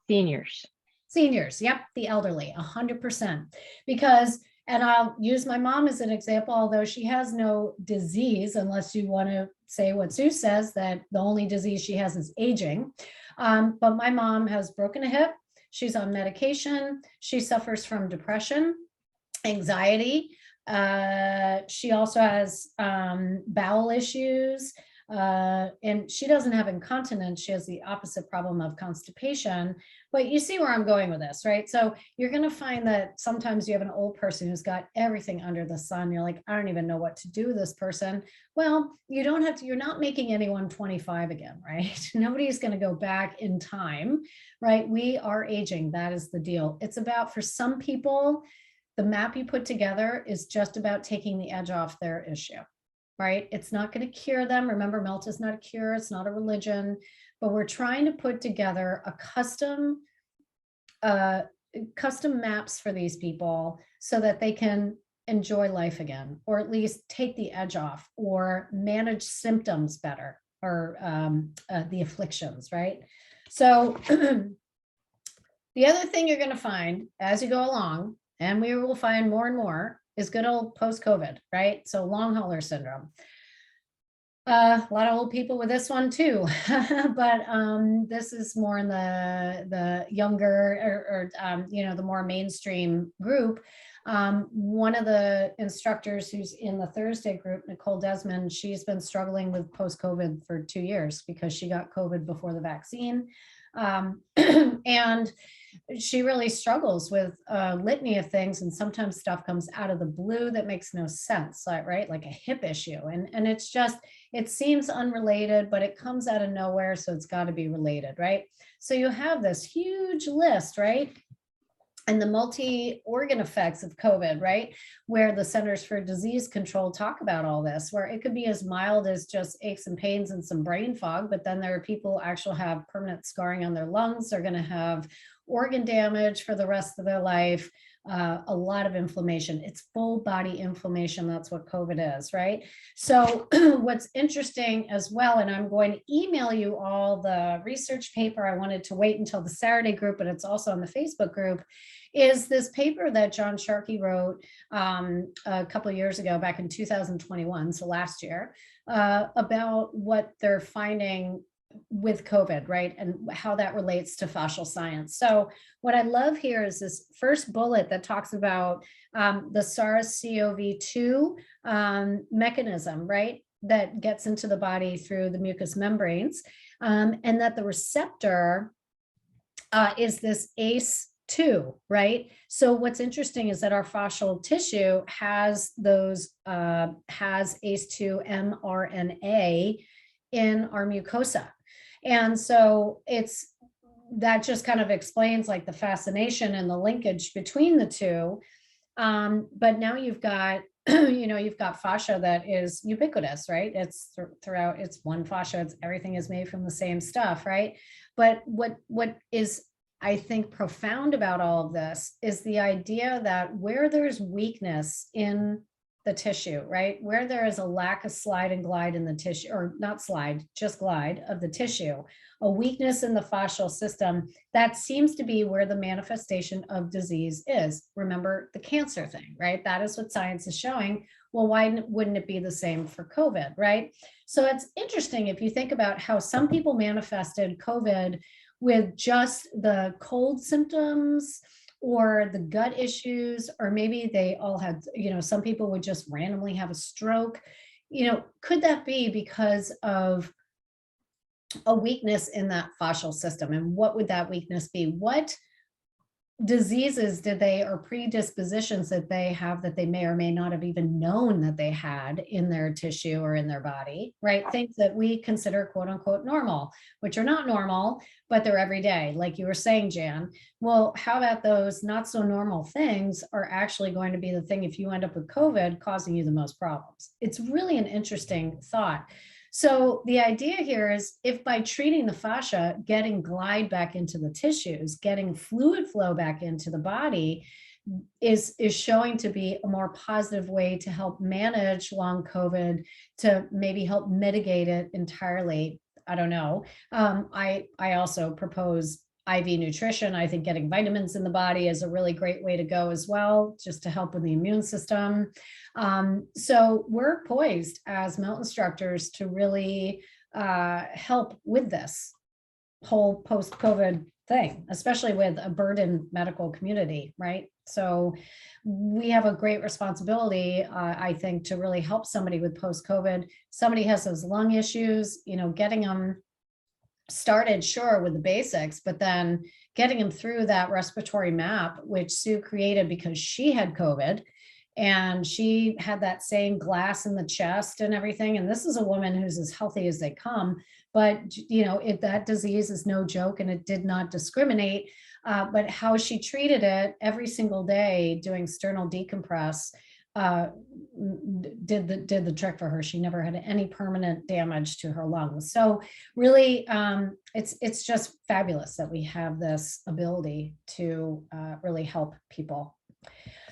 Seniors. Seniors, yep, the elderly, 100%. Because And I'll use my mom as an example, although she has no disease, unless you want to say what Sue says, that the only disease she has is aging. But my mom has broken a hip. She's on medication. She suffers from depression, anxiety. She also has bowel issues. And she doesn't have incontinence. She has the opposite problem of constipation. But you see where I'm going with this, right? So you're going to find that sometimes you have an old person who's got everything under the sun. You're like, I don't even know what to do with this person. Well, you don't have to, you're not making anyone 25 again, right? Nobody's going to go back in time, right? We are aging. That is the deal. It's about, for some people, the map you put together is just about taking the edge off their issue. Right? It's not going to cure them. Remember, MELT is not a cure. It's not a religion, but we're trying to put together a custom maps for these people so that they can enjoy life again, or at least take the edge off, or manage symptoms better, or the afflictions, right? So the other thing you're going to find as you go along, and we will find more and more, is good old post-COVID, right? So long hauler syndrome. A lot of old people with this one too, but this is more in the younger, or the more mainstream group. One of the instructors who's in the Thursday group, Nicole Desmond, she's been struggling with post-COVID for 2 years because she got COVID before the vaccine. And she really struggles with a litany of things, and sometimes stuff comes out of the blue that makes no sense, right? Like a hip issue, and it's just, it seems unrelated, but it comes out of nowhere, so it's got to be related, right? So you have this huge list, right? And the multi-organ effects of COVID, right? Where the Centers for Disease Control talk about all this, where it could be as mild as just aches and pains and some brain fog, but then there are people who actually have permanent scarring on their lungs. They're going to have organ damage for the rest of their life, a lot of inflammation. It's full body inflammation. That's what COVID is, right? So what's interesting as well, and I'm going to email you all the research paper. I wanted to wait until the Saturday group, but it's also on the Facebook group, is this paper that John Sharkey wrote a couple of years ago, back in 2021, so last year, about what they're finding with COVID, right? And how that relates to fascial science. So what I love here is this first bullet that talks about the SARS-CoV-2 mechanism, right? That gets into the body through the mucous membranes, and that the receptor is this ACE2, right? So what's interesting is that our fascial tissue has those, has ACE2 mRNA in our mucosa. And so that just kind of explains like the fascination and the linkage between the two. But now you've got, you've got fascia that is ubiquitous, right? It's throughout, it's one fascia, everything is made from the same stuff, right? But what is, I think, profound about all of this is the idea that where there's weakness in the tissue, right? Where there is a lack of slide and glide in the tissue, or not slide, just glide of the tissue, a weakness in the fascial system, that seems to be where the manifestation of disease is. Remember the cancer thing, right? That is what science is showing. Well, why wouldn't it be the same for COVID, right? So it's interesting if you think about how some people manifested COVID with just the cold symptoms, or the gut issues, or maybe they all had, some people would just randomly have a stroke. Could that be because of a weakness in that fascial system? And what would that weakness be? What diseases did they, or predispositions that they have that they may or may not have even known that they had in their tissue or in their body, right? Things that we consider quote unquote normal, which are not normal, but they're everyday, like you were saying, Jan. Well, how about those not so normal things are actually going to be the thing, if you end up with COVID, causing you the most problems? It's really an interesting thought. So the idea here is, if by treating the fascia, getting glide back into the tissues, getting fluid flow back into the body is showing to be a more positive way to help manage long COVID, to maybe help mitigate it entirely. I don't know. I also propose IV nutrition. I think getting vitamins in the body is a really great way to go as well, just to help with the immune system. So we're poised as MELT instructors to really help with this whole post-COVID thing, especially with a burdened medical community, right? So we have a great responsibility, I think, to really help somebody with post-COVID. Somebody has those lung issues, you know, getting them started, sure, with the basics, but then getting them through that respiratory map, which Sue created because she had COVID. And she had that same glass in the chest and everything. And this is a woman who's as healthy as they come. But, you know, that disease is no joke, and it did not discriminate. But how she treated it every single day doing sternal decompress did the trick for her. She never had any permanent damage to her lungs. So really, it's just fabulous that we have this ability to really help people.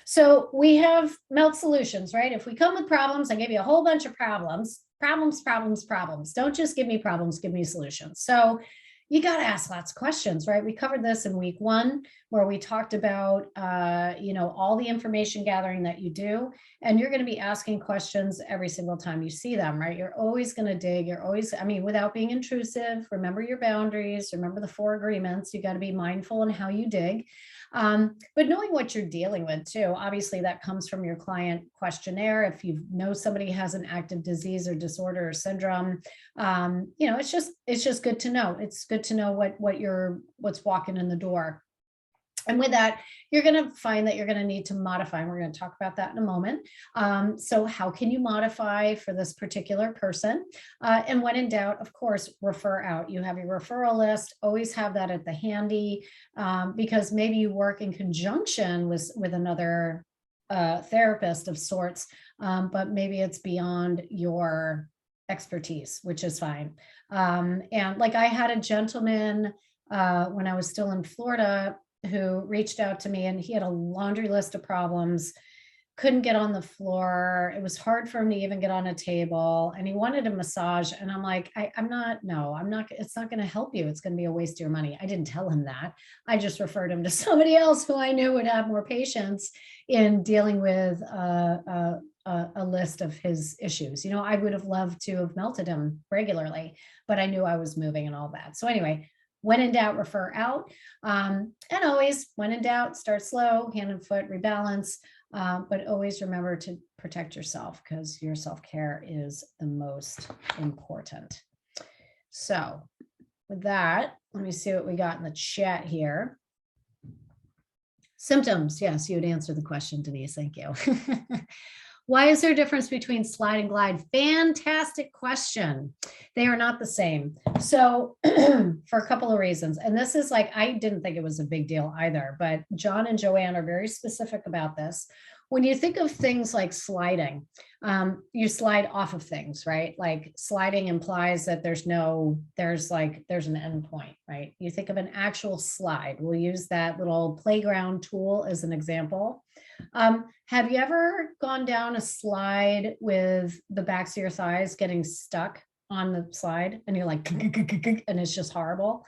So we have MELT solutions, right? If we come with problems, I give you a whole bunch of problems. Don't just give me problems, give me solutions. So you got to ask lots of questions, right? We covered this in week 1, where we talked about, you know, all the information gathering that you do, and you're going to be asking questions every single time you see them, right? You're always going to dig. You're always, I mean, without being intrusive, remember your boundaries, remember the 4 agreements. You got to be mindful in how you dig. But knowing what you're dealing with too, obviously that comes from your client questionnaire. If you know somebody has an active disease or disorder or syndrome, you know, it's just good to know. It's good to know what's walking in the door. And with that, you're going to find that you're going to need to modify. And we're going to talk about that in a moment. So how can you modify for this particular person? And when in doubt, of course, refer out. You have your referral list. Always have that at the handy, because maybe you work in conjunction with another therapist of sorts, but maybe it's beyond your expertise, which is fine. And like I had a gentleman when I was still in Florida who reached out to me, and he had a laundry list of problems, couldn't get on the floor. It was hard for him to even get on a table, and he wanted a massage. And I'm like, I'm not, it's not going to help you. It's going to be a waste of your money. I didn't tell him that. I just referred him to somebody else who I knew would have more patience in dealing with a list of his issues. You know, I would have loved to have melted him regularly, but I knew I was moving and all that. So anyway, when in doubt, refer out. And always, when in doubt, start slow, hand and foot, rebalance. But always remember to protect yourself, because your self-care is the most important. So with that, let me see what we got in the chat here. Symptoms. Yes, you would answer the question, Denise. Thank you. Why is there a difference between slide and glide? Fantastic question. They are not the same. So for a couple of reasons, and this is like, I didn't think it was a big deal either, but John and Joanne are very specific about this. When you think of things like sliding, you slide off of things, right? Like sliding implies that there's an end point, right? You think of an actual slide. We'll use that little playground tool as an example. Have you ever gone down a slide with the backs of your thighs getting stuck on the slide and you're like, and it's just horrible?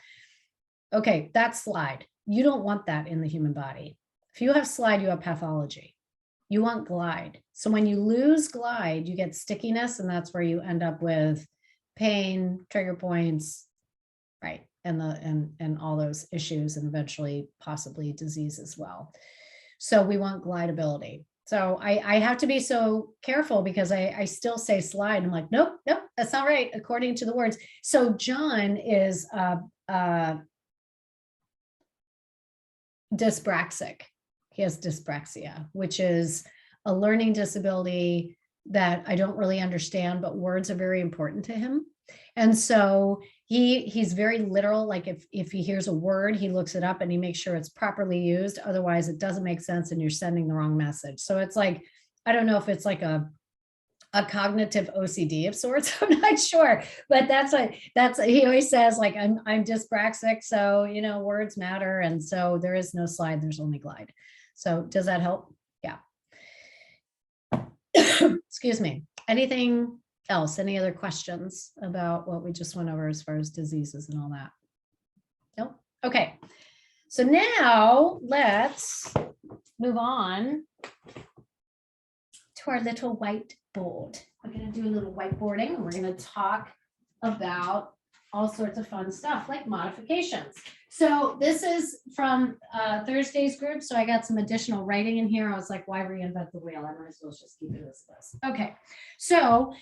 Okay, that's slide. You don't want that in the human body. If you have slide, you have pathology. You want glide. So when you lose glide, you get stickiness, and that's where you end up with pain, trigger points, right? And all those issues, and eventually possibly disease as well. So we want glideability. So I have to be so careful, because I still say slide. I'm like, nope, that's not right, according to the words. So John is dyspraxic. He has dyspraxia, which is a learning disability that I don't really understand, but words are very important to him. And so he's very literal. Like if he hears a word, he looks it up and he makes sure it's properly used. Otherwise, it doesn't make sense and you're sending the wrong message. So it's like, I don't know if it's like a cognitive OCD of sorts. I'm not sure, but he always says, like, I'm dyspraxic, so you know, words matter, and so there is no slide, there's only glide. So does that help? Yeah. Excuse me. Anything else? Any other questions about what we just went over as far as diseases and all that? Nope. Okay. So now let's move on to our little whiteboard. We're going to do a little whiteboarding and we're going to talk about all sorts of fun stuff like modifications. So this is from Thursday's group. So I got some additional writing in here. I was like, why reinvent the wheel? I might as well just keep it as this. Okay. So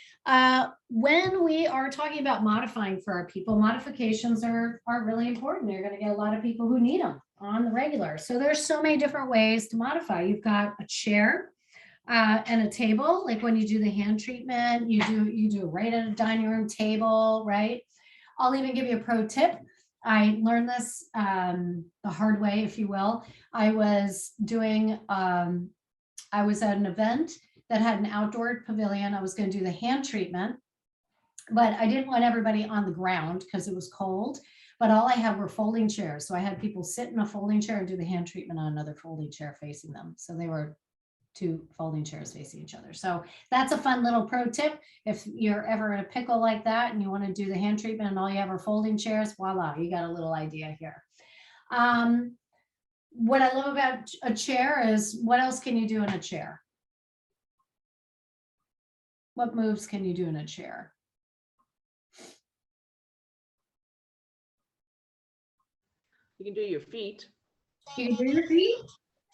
when we are talking about modifying for our people, modifications are really important. You're going to get a lot of people who need them on the regular. So there's so many different ways to modify. You've got a chair and a table. Like when you do the hand treatment, you do it right at a dining room table, right? I'll even give you a pro tip. I learned this the hard way, if you will. I was at an event that had an outdoor pavilion. I was going to do the hand treatment, but I didn't want everybody on the ground because it was cold. But all I had were folding chairs. So I had people sit in a folding chair and do the hand treatment on another folding chair facing them. So they were two folding chairs facing each other. So that's a fun little pro tip. If you're ever in a pickle like that and you want to do the hand treatment and all you have are folding chairs, voila, you got a little idea here. What I love about a chair is what else can you do in a chair? What moves can you do in a chair? You can do your feet. You can do your feet.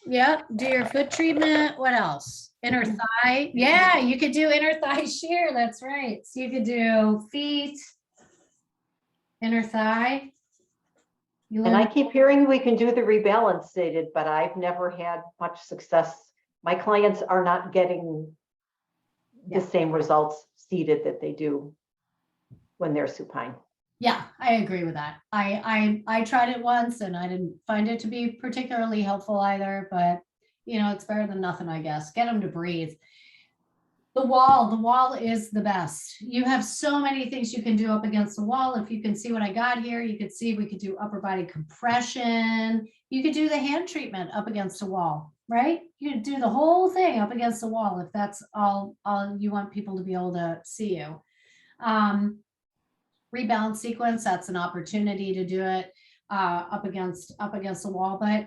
Yeah, do your foot treatment. What else? Inner thigh. Yeah, you could do inner thigh shear. That's right. So you could do feet, inner thigh. And I keep hearing we can do the rebalance seated, but I've never had much success. My clients are not getting the same results seated that they do when they're supine. Yeah, I agree with that. I tried it once and I didn't find it to be particularly helpful either, but you know, it's better than nothing, I guess. Get them to breathe. The wall is the best. You have so many things you can do up against the wall. If you can see what I got here, you could see we could do upper body compression. You could do the hand treatment up against the wall, right? You could do the whole thing up against the wall if that's all you want people to be able to see you. Rebalance sequence, that's an opportunity to do it up against the wall. But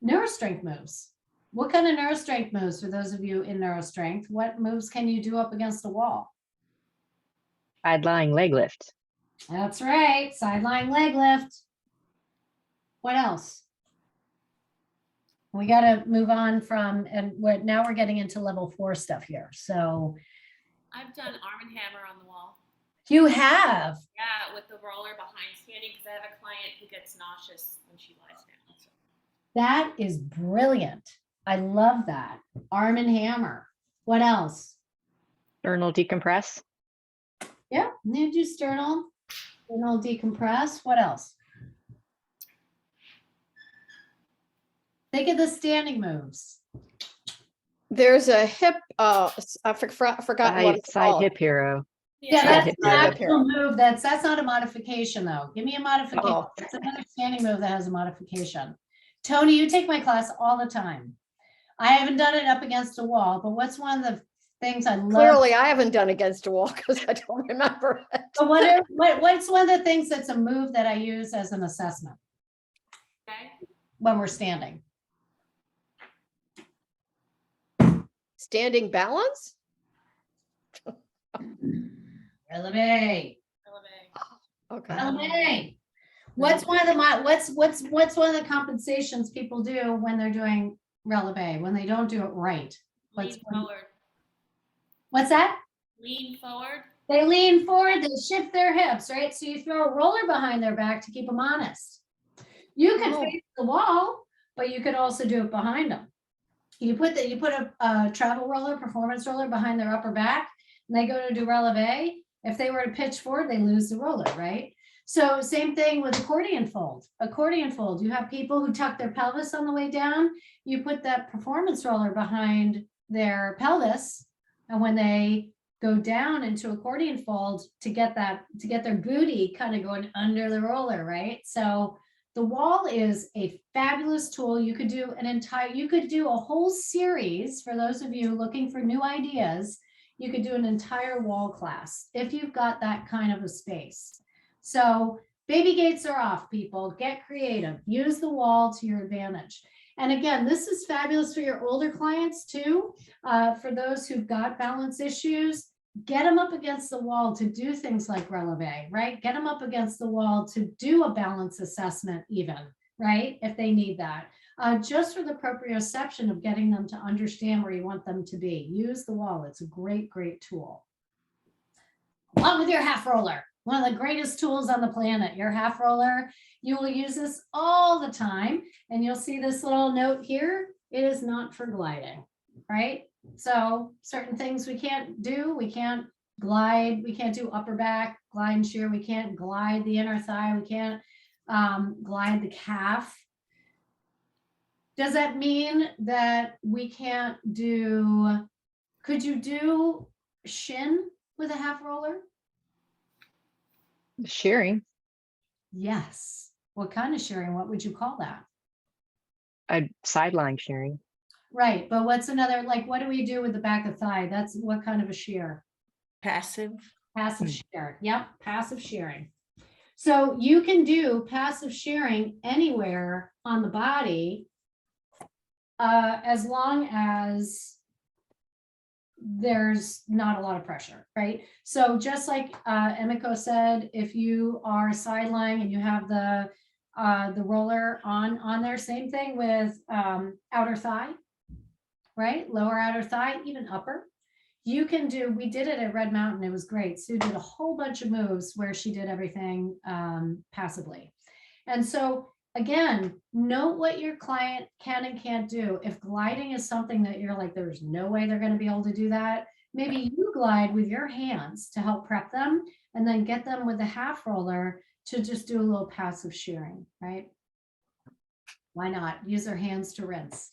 neurostrength moves. What kind of neurostrength moves for those of you in neurostrength? What moves can you do up against the wall? Side lying leg lift. That's right, side lying leg lift. What else? We got to move on from, and now we're getting into level 4 stuff here. So I've done arm and hammer on the wall. you have. Yeah, with the roller behind standing because I have a client who gets nauseous when she lies down. So. That is brilliant. I love that. Arm and hammer. What else? Sternal decompress. Yeah, you do sternal decompress. What else? Think of the standing moves. There's a hip, I forgot what it's Side called. hip hero. Yeah, Side that's hip an hero. actual move. That's not a modification though. Give me a modification. Oh. It's another standing move that has a modification. Tony, you take my class all the time. I haven't done it up against a wall, but what's one of the things I love? Clearly, I haven't done against a wall because I don't remember it. But what's one of the things that's a move that I use as an assessment Okay. when we're standing? Standing balance? Releve. Okay. Releve. What's one of the compensations people do when they're doing releve, when they don't do it right? Lean forward. What's that? Lean forward. They lean forward, they shift their hips, right? So you throw a roller behind their back to keep them honest. You could face the wall, but you could also do it behind them. You put a travel roller, performance roller behind their upper back, and they go to do releve. If they were to pitch forward, they lose the roller, right? So same thing with accordion fold. Accordion fold, you have people who tuck their pelvis on the way down. You put that performance roller behind their pelvis, and when they go down into accordion fold to get their booty kind of going under the roller, right? So the wall is a fabulous tool. You could do a whole series for those of you looking for new ideas. You could do an entire wall class if you've got that kind of a space. So Baby gates are off, people. Get creative. Use the wall to your advantage. And again, this is fabulous for your older clients too. For those who've got balance issues, get them up against the wall to do things like releve, right? Get them up against the wall to do a balance assessment even, right? If they need that. Just for the proprioception of getting them to understand where you want them to be. Use the wall. It's a great, great tool. Along with your half roller, one of the greatest tools on the planet, your half roller. You will use this all the time, and you'll see this little note here. It is not for gliding, right? So certain things we can't do. We can't glide. We can't do upper back, glide and shear. We can't glide the inner thigh. We can't glide the calf. Does that mean that we can't do, could you do shin with a half roller? Shearing, Yes. What kind of shearing? What would you call that? a sideline shearing. Right. But what's another, like, what do we do with the back of thigh? That's what kind of a shear? Passive. Passive shear. Yep. Passive shearing. So you can do passive shearing anywhere on the body as long as there's not a lot of pressure, right? So just like Emiko said, if you are sideline and you have the roller on there, same thing with outer thigh, right? Lower outer thigh, even upper. You can do, we did it at Red Mountain. It was great. Sue did a whole bunch of moves where she did everything passively. And so again, note what your client can and can't do. If gliding is something that you're like, there's no way they're going to be able to do that, maybe you glide with your hands to help prep them and then get them with the half roller to just do a little passive shearing, right? Why not? Use their hands to rinse.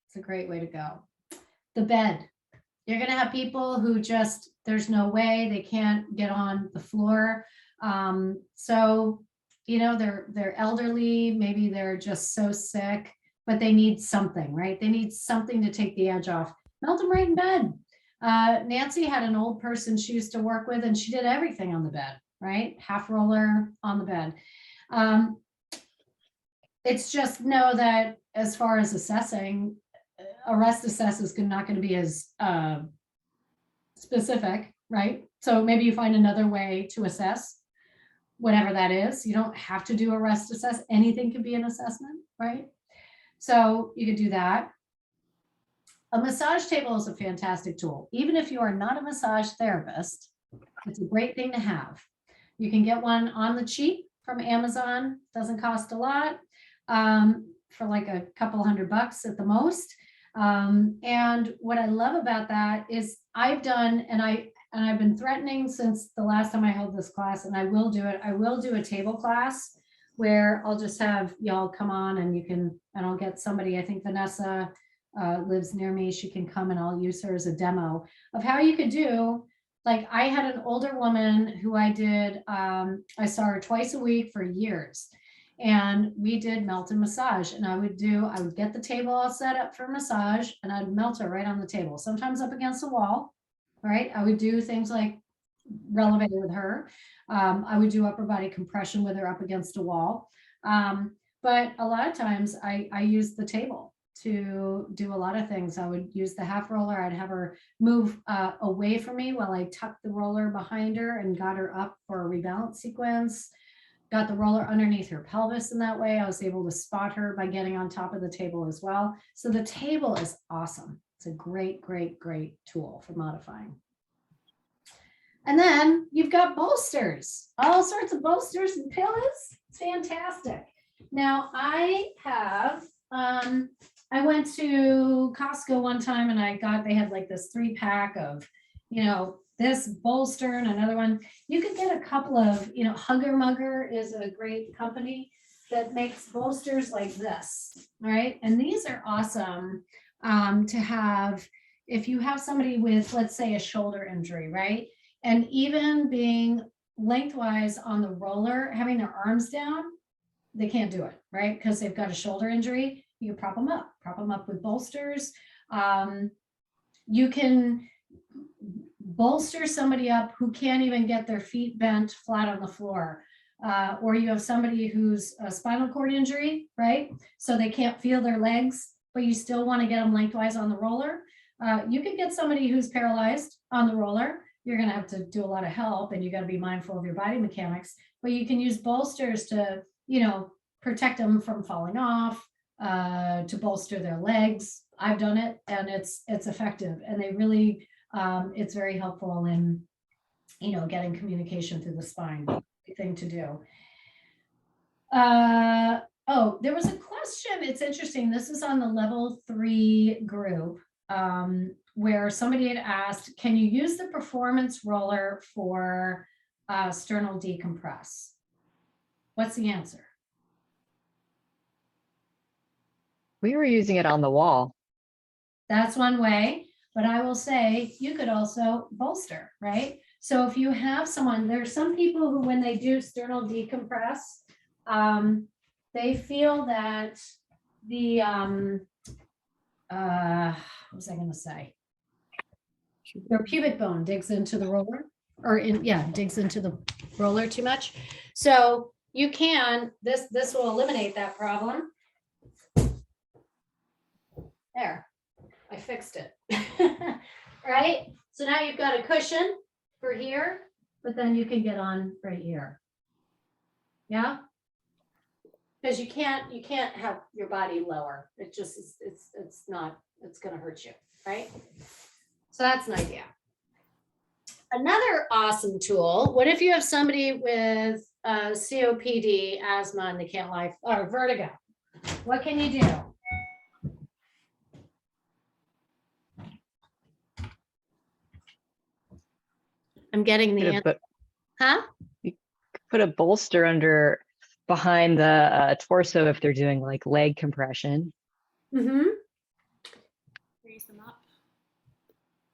It's a great way to go. The bed. You're going to have people who just, there's no way they can't get on the floor. So you know, they're elderly, maybe they're just so sick, but they need something, right? They need something to take the edge off. Melt them right in bed. Nancy had an old person she used to work with, and she did everything on the bed, right? Half roller on the bed. It's just know that as far as assessing, a rest assess is not going to be as specific, right? So maybe you find another way to assess. Whatever that is, you don't have to do a rest assess. Anything can be an assessment, right? So you could do that. A massage table is a fantastic tool. Even if you are not a massage therapist, it's a great thing to have. You can get one on the cheap from Amazon. Doesn't cost a lot, for like a couple $100 at the most. And what I love about that is I've done, and I've been threatening since the last time I held this class, and I will do it. I will do a table class where I'll just have y'all come on and you can, and I'll get somebody, I think Vanessa lives near me. She can come and I'll use her as a demo of how you could do. Like I had an older woman who I did, I saw her twice a week for years. And we did melt and massage, and I would get the table all set up for massage, and I'd melt her right on the table, sometimes up against the wall. Right, I would do things like releve with her. I would do upper body compression with her up against a wall. But a lot of times I use the table to do a lot of things. I would use the half roller. I'd have her move away from me while I tucked the roller behind her and got her up for a rebalance sequence. Got the roller underneath her pelvis in that way. I was able to spot her by getting on top of the table as well. So the table is awesome. It's a great, great, great tool for modifying. And then you've got bolsters, all sorts of bolsters and pillows. It's fantastic. Now I have, I went to Costco one time and they had like this 3-pack of, you know, this bolster and another one. You could get a couple of, you know, Hugger Mugger is a great company that makes bolsters like this. All right. And these are awesome to have if you have somebody with, let's say, a shoulder injury, right? And even being lengthwise on the roller, having their arms down, they can't do it, right? Because they've got a shoulder injury. You can prop them up with bolsters. You can bolster somebody up who can't even get their feet bent flat on the floor. or you have somebody who's a spinal cord injury, right? So they can't feel their legs, but you still want to get them lengthwise on the roller. You could get somebody who's paralyzed on the roller. You're going to have to do a lot of help, and you got to be mindful of your body mechanics, but you can use bolsters to, protect them from falling off, to bolster their legs. I've done it, and it's effective, and they really, it's very helpful in, getting communication through the spine. Good thing to do. Oh, there was a question. It's interesting. This is on the level 3 group, where somebody had asked, can you use the performance roller for sternal decompress? What's the answer? We were using it on the wall. That's one way, but I will say you could also bolster, right? So if you have someone, there's some people who, when they do sternal decompress, they feel that the, what was I going to say? Their pubic bone digs into the roller, or digs into the roller too much. So you can, this will eliminate that problem. There, I fixed it. Right? So now you've got a cushion for here, but then you can get on right here. Yeah? Because you can't have your body lower. It just is, it's not, it's gonna hurt you, right? So that's an idea. Another awesome tool, what if you have somebody with COPD, asthma, and they can't lie, or vertigo? What can you do? I'm getting the answer. Huh? Put a bolster under behind the torso if they're doing like leg compression. Mm-hmm. Raise them up.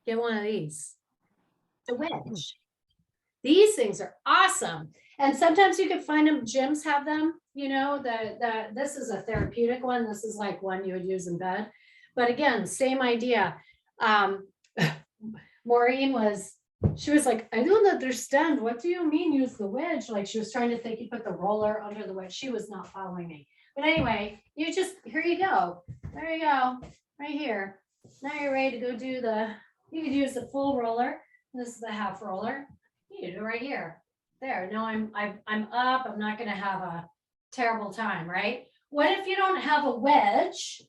Get one of these. The wedge. These things are awesome. And sometimes you can find them, gyms have them, this is a therapeutic one. This is like one you would use in bed. But again, same idea. Maureen she was like, I don't understand. What do you mean use the wedge? Like she was trying to think you put the roller under the wedge. She was not following me. But anyway, here you go. There you go. Right here. Now you're ready to go do you could use the full roller. This is the half roller. You do it right here. There. No, I'm up. I'm not going to have a terrible time, right? What if you don't have a wedge,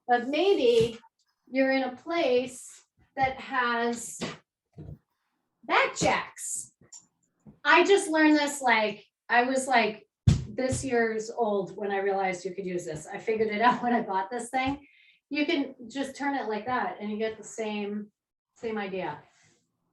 but maybe you're in a place that has back jacks? I just learned this, I was this year's old when I realized you could use this. I figured it out when I bought this thing. You can just turn it like that and you get the same idea.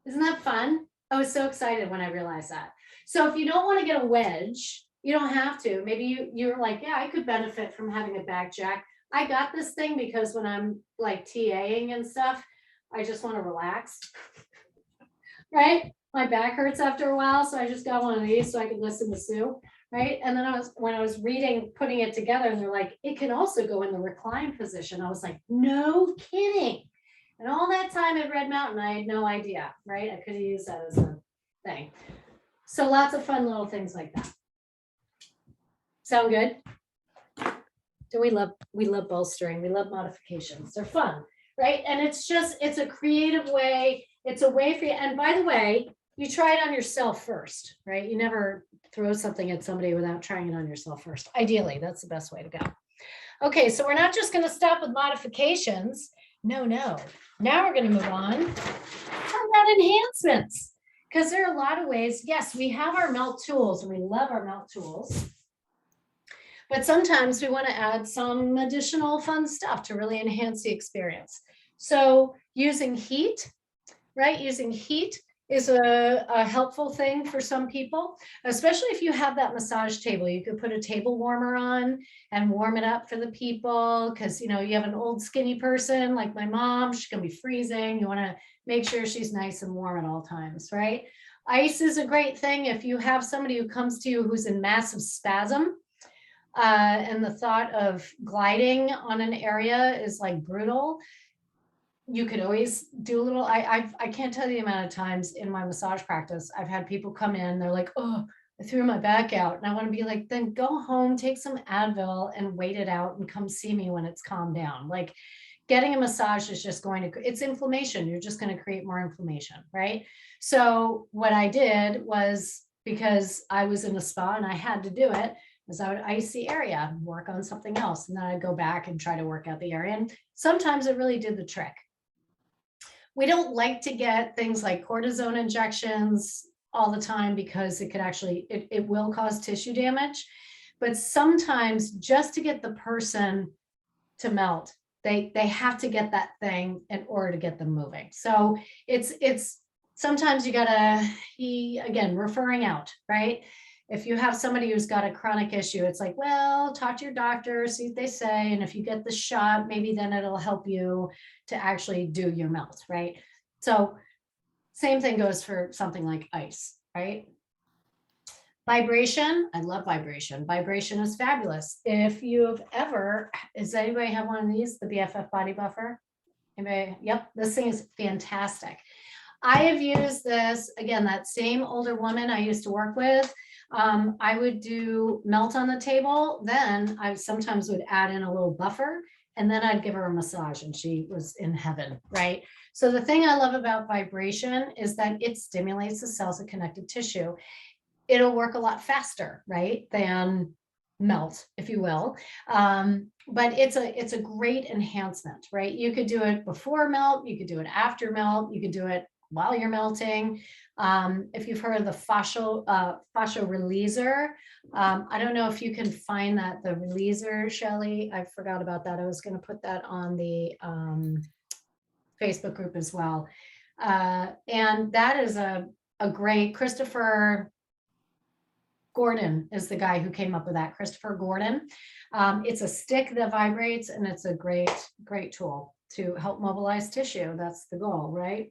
Isn't that fun? I was so excited when I realized that. So if you don't want to get a wedge, you don't have to. Maybe you're like, yeah, I could benefit from having a back jack. I got this thing because when I'm like TAing and stuff, I just want to relax, right? My back hurts after a while, so I just got one of these so I could listen to Sue, right? And then when I was reading, putting it together, and they're like, it can also go in the recline position. I was like, no kidding. And all that time at Red Mountain, I had no idea, right? I could have used that as a thing. So lots of fun little things like that. Sound good? Do we love bolstering? We love modifications. They're fun. Right. And it's a creative way. It's a way for you. And by the way, you try it on yourself first, right? You never throw something at somebody without trying it on yourself first. Ideally, that's the best way to go. Okay, so we're not just going to stop with modifications. No. Now we're going to move on. How about enhancements? Because there are a lot of ways. Yes, we have our melt tools and we love our melt tools. But sometimes we want to add some additional fun stuff to really enhance the experience. So using heat, right? Using heat is a helpful thing for some people, especially if you have that massage table. You could put a table warmer on and warm it up for the people because, you have an old skinny person like my mom, she's going to be freezing. You want to make sure she's nice and warm at all times, right? Ice is a great thing if you have somebody who comes to you who's in massive spasm. And the thought of gliding on an area is like brutal. You could always do a little, I can't tell you the amount of times in my massage practice, I've had people come in, they're like, oh, I threw my back out. And I want to be like, then go home, take some Advil and wait it out and come see me when it's calmed down. Like getting a massage is just going to, it's inflammation. You're just going to create more inflammation, right? So what I did was, because I was in a spa and I had to do it, is I would ice the area and work on something else. And then I'd go back and try to work out the area. And sometimes it really did the trick. We don't like to get things like cortisone injections all the time because it could actually, it will cause tissue damage. But sometimes just to get the person to melt, they have to get that thing in order to get them moving. So it's sometimes you gotta, again, referring out, right? If you have somebody who's got a chronic issue, it's like, well, talk to your doctor, see what they say. And if you get the shot, maybe then it'll help you to actually do your melt, right? So same thing goes for something like ice, right? Vibration, I love vibration. Vibration is fabulous. If you've ever, does anybody have one of these, the BFF body buffer? Anybody? Yep, this thing is fantastic. I have used this, again, that same older woman I used to work with. I would do melt on the table. Then I sometimes would add in a little buffer and then I'd give her a massage and she was in heaven, right? So the thing I love about vibration is that it stimulates the cells of connective tissue. It'll work a lot faster, right, than melt, if you will. But it's a great enhancement, right? You could do it before melt, you could do it after melt, you could do it while you're melting. If you've heard of the fascial releaser, I don't know if you can find that, the releaser, Shelley. I forgot about that. I was going to put that on the Facebook group as well. And that is a great, Christopher Gordon is the guy who came up with that, Christopher Gordon. It's a stick that vibrates and it's a great tool to help mobilize tissue. That's the goal, right?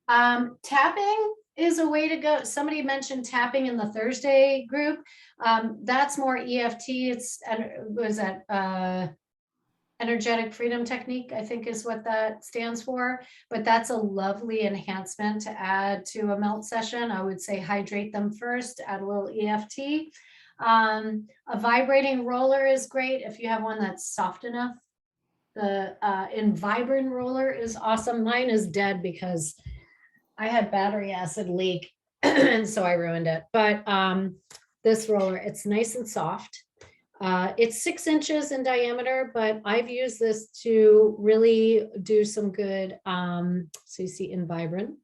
Tapping is a way to go. Somebody mentioned tapping in the Thursday group. That's more EFT. Was that energetic freedom technique, I think is what that stands for. But that's a lovely enhancement to add to a melt session. I would say hydrate them first, add a little EFT. A vibrating roller is great if you have one that's soft enough. The Envibrant roller is awesome. Mine is dead because I had battery acid leak and so I ruined it. But this roller, it's nice and soft. It's 6 inches in diameter, but I've used this to really do some good, so you see Envibrant,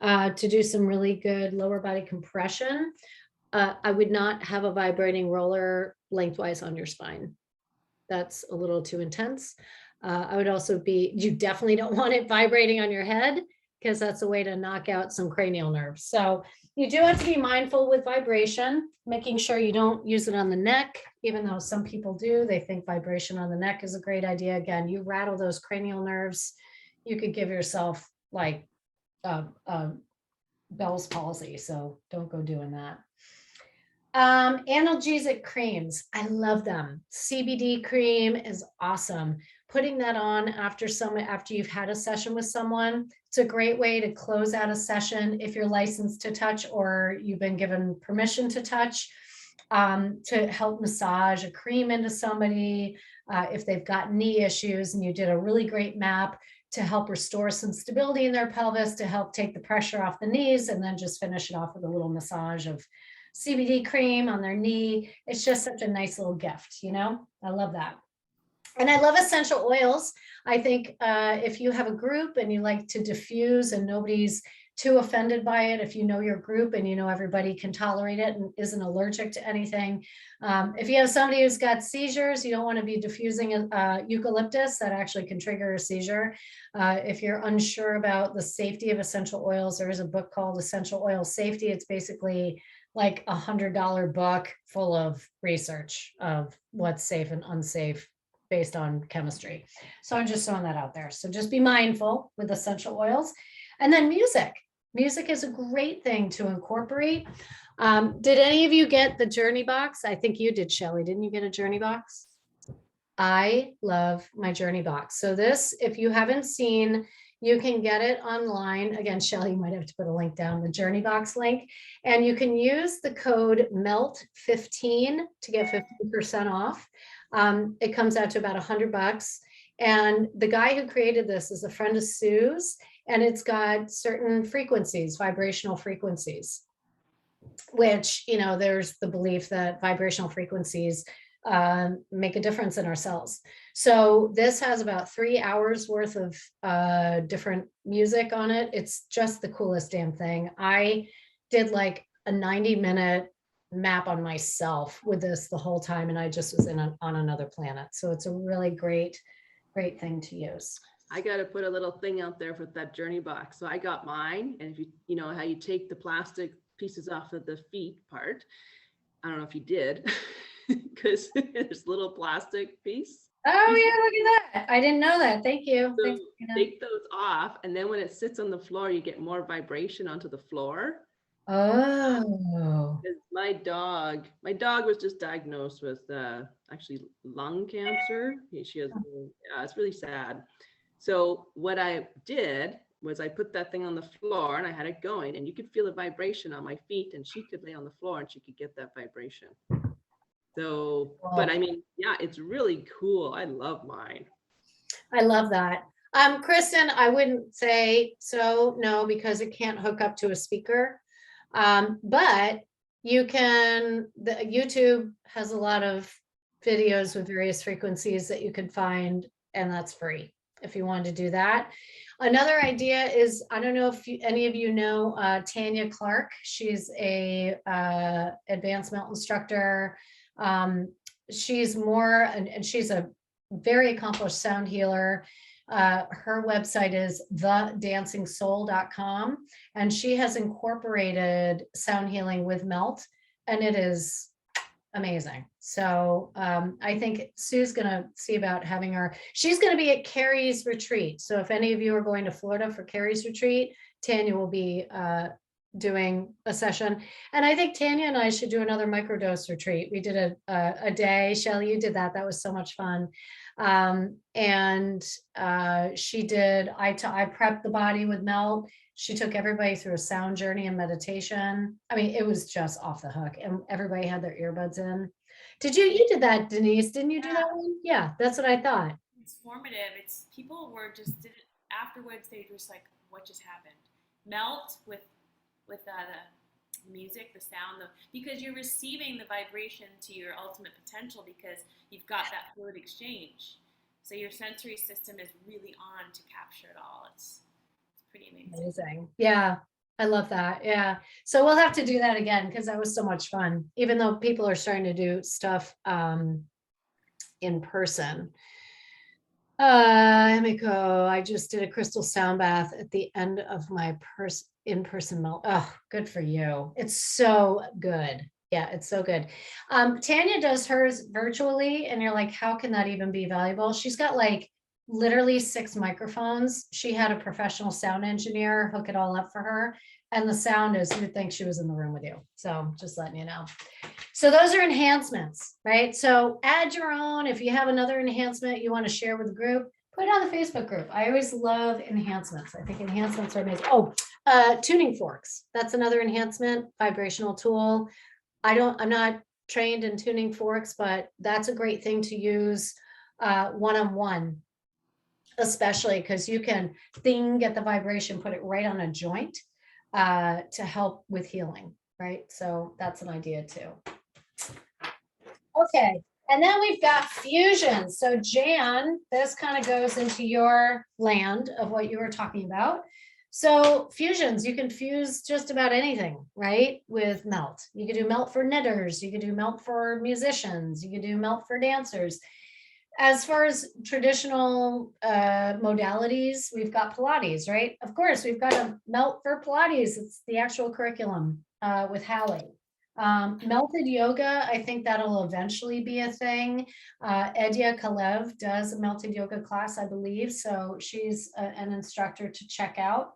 to do some really good lower body compression. I would not have a vibrating roller lengthwise on your spine. That's a little too intense. I would also you definitely don't want it vibrating on your head because that's a way to knock out some cranial nerves. So you do have to be mindful with vibration, making sure you don't use it on the neck, even though some people do. They think vibration on the neck is a great idea. Again, you rattle those cranial nerves, you could give yourself like Bell's palsy. So don't go doing that. Analgesic creams, I love them. CBD cream is awesome. Putting that on after you've had a session with someone, it's a great way to close out a session if you're licensed to touch or you've been given permission to touch, to help massage a cream into somebody if they've got knee issues and you did a really great map to help restore some stability in their pelvis, to help take the pressure off the knees, and then just finish it off with a little massage of CBD cream on their knee. It's just such a nice little gift, you know? I love that. And I love essential oils. I think if you have a group and you like to diffuse and nobody's too offended by it, if you know your group and you know everybody can tolerate it and isn't allergic to anything. If you have somebody who's got seizures, you don't want to be diffusing eucalyptus. That actually can trigger a seizure. If you're unsure about the safety of essential oils, there is a book called Essential Oil Safety. It's basically like $100 book full of research of what's safe and unsafe based on chemistry. So I'm just throwing that out there. So just be mindful with essential oils. And then music. Music is a great thing to incorporate. Did any of you get the Journey box? I think you did, Shelley. Didn't you get a Journey box? I love my Journey box. So this, if you haven't seen, You can get it online. Again, Shelley, you might have to put a link down, the Journey Box link. And you can use the code MELT15 to get 15% off. It comes out to about $100. And the guy who created this is a friend of Sue's, and it's got certain frequencies, vibrational frequencies, which, you know, there's the belief that vibrational frequencies make a difference in our cells. So this has about 3 hours worth of different music on it. It's just the coolest damn thing. I did like a 90-minute map on myself with this the whole time, and I just was on another planet. So it's a really great thing to use. I got to put a little thing out there with that Journey Box. So I got mine, and if you know how you take the plastic pieces off of the feet part. I don't know if you did, because there's a little plastic piece. Oh yeah, look at that. I didn't know that. Thank you. So Thanks, Tina. take those off, and then when it sits on the floor, you get more vibration onto the floor. Oh. Because my dog was just diagnosed with actually lung cancer. She has, yeah, it's really sad. So what I did was I put that thing on the floor and I had it going, and you could feel the vibration on my feet, and she could lay on the floor and she could get that vibration. So, but I mean, yeah, it's really cool. I love mine. I love that. Kristen, I wouldn't say so, no, because it can't hook up to a speaker. But you can, YouTube has a lot of videos with various frequencies that you can find, and that's free if you wanted to do that. Another idea is, I don't know if any of you know Tanya Clark. She's a advanced melt instructor. She's more, and she's a very accomplished sound healer. Her website is thedancingsoul.com, and she has incorporated sound healing with melt, and it is amazing. So I think Sue's going to see about having her. She's going to be at Carrie's retreat. So if any of you are going to Florida for Carrie's retreat, Tanya will be doing a session. And I think Tanya and I should do another microdose retreat. We did a day. Shelley, you did that. That was so much fun. She did, I prepped the body with melt. She took everybody through a sound journey and meditation. I mean, it was just off the hook, and everybody had their earbuds in. You did that, Denise? Didn't you do that one? Yeah, that's what I thought. It's formative. It's people were just did it afterwards. They were just like, what just happened? Melt with the music, the sound, because you're receiving the vibration to your ultimate potential because you've got that fluid exchange. So your sensory system is really on to capture it all. It's pretty amazing. Yeah, I love that. Yeah. So we'll have to do that again because that was so much fun, even though people are starting to do stuff in person. Emiko, I just did a crystal sound bath at the end of my in-person melt. Oh, good for you. It's so good. Yeah, it's so good. Tanya does hers virtually, and you're like, how can that even be valuable? She's got like literally 6 microphones. She had a professional sound engineer hook it all up for her. And the sound is, you'd think she was in the room with you. So just letting you know. So those are enhancements, right? So add your own. If you have another enhancement you want to share with the group, put it on the Facebook group. I always love enhancements. I think enhancements are amazing. Oh, tuning forks. That's another enhancement, vibrational tool. I'm not trained in tuning forks, but that's a great thing to use one-on-one, especially because you can get the vibration, put it right on a joint to help with healing, right? So that's an idea too. Okay, and then we've got fusion. So Jan, this kind of goes into your land of what you were talking about. So fusions, you can fuse just about anything, right? With melt. You could do melt for knitters, you could do melt for musicians, you could do melt for dancers. As far as traditional modalities, we've got Pilates, right? Of course, we've got a melt for Pilates. It's the actual curriculum with Hallie. Melted yoga, I think that'll eventually be a thing. Edya Kalev does a melted yoga class, I believe. So she's an instructor to check out.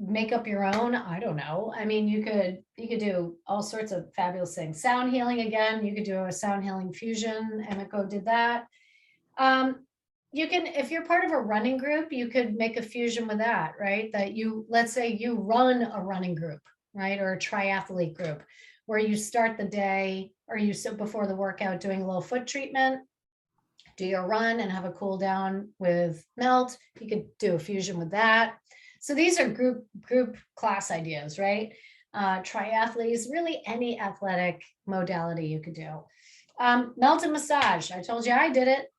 Make up your own. I don't know. I mean, you could do all sorts of fabulous things. Sound healing, again, you could do a sound healing fusion. Emiko did that. you can, if you're part of a running group, you could make a fusion with that, right? That you, let's say you run a running group, right? Or a triathlete group where you start the day or you sit before the workout doing a little foot treatment, do your run and have a cool down with melt. You could do a fusion with that. So these are group class ideas, right? Triathletes, really any athletic modality you could do. Melt and massage. I told you I did it.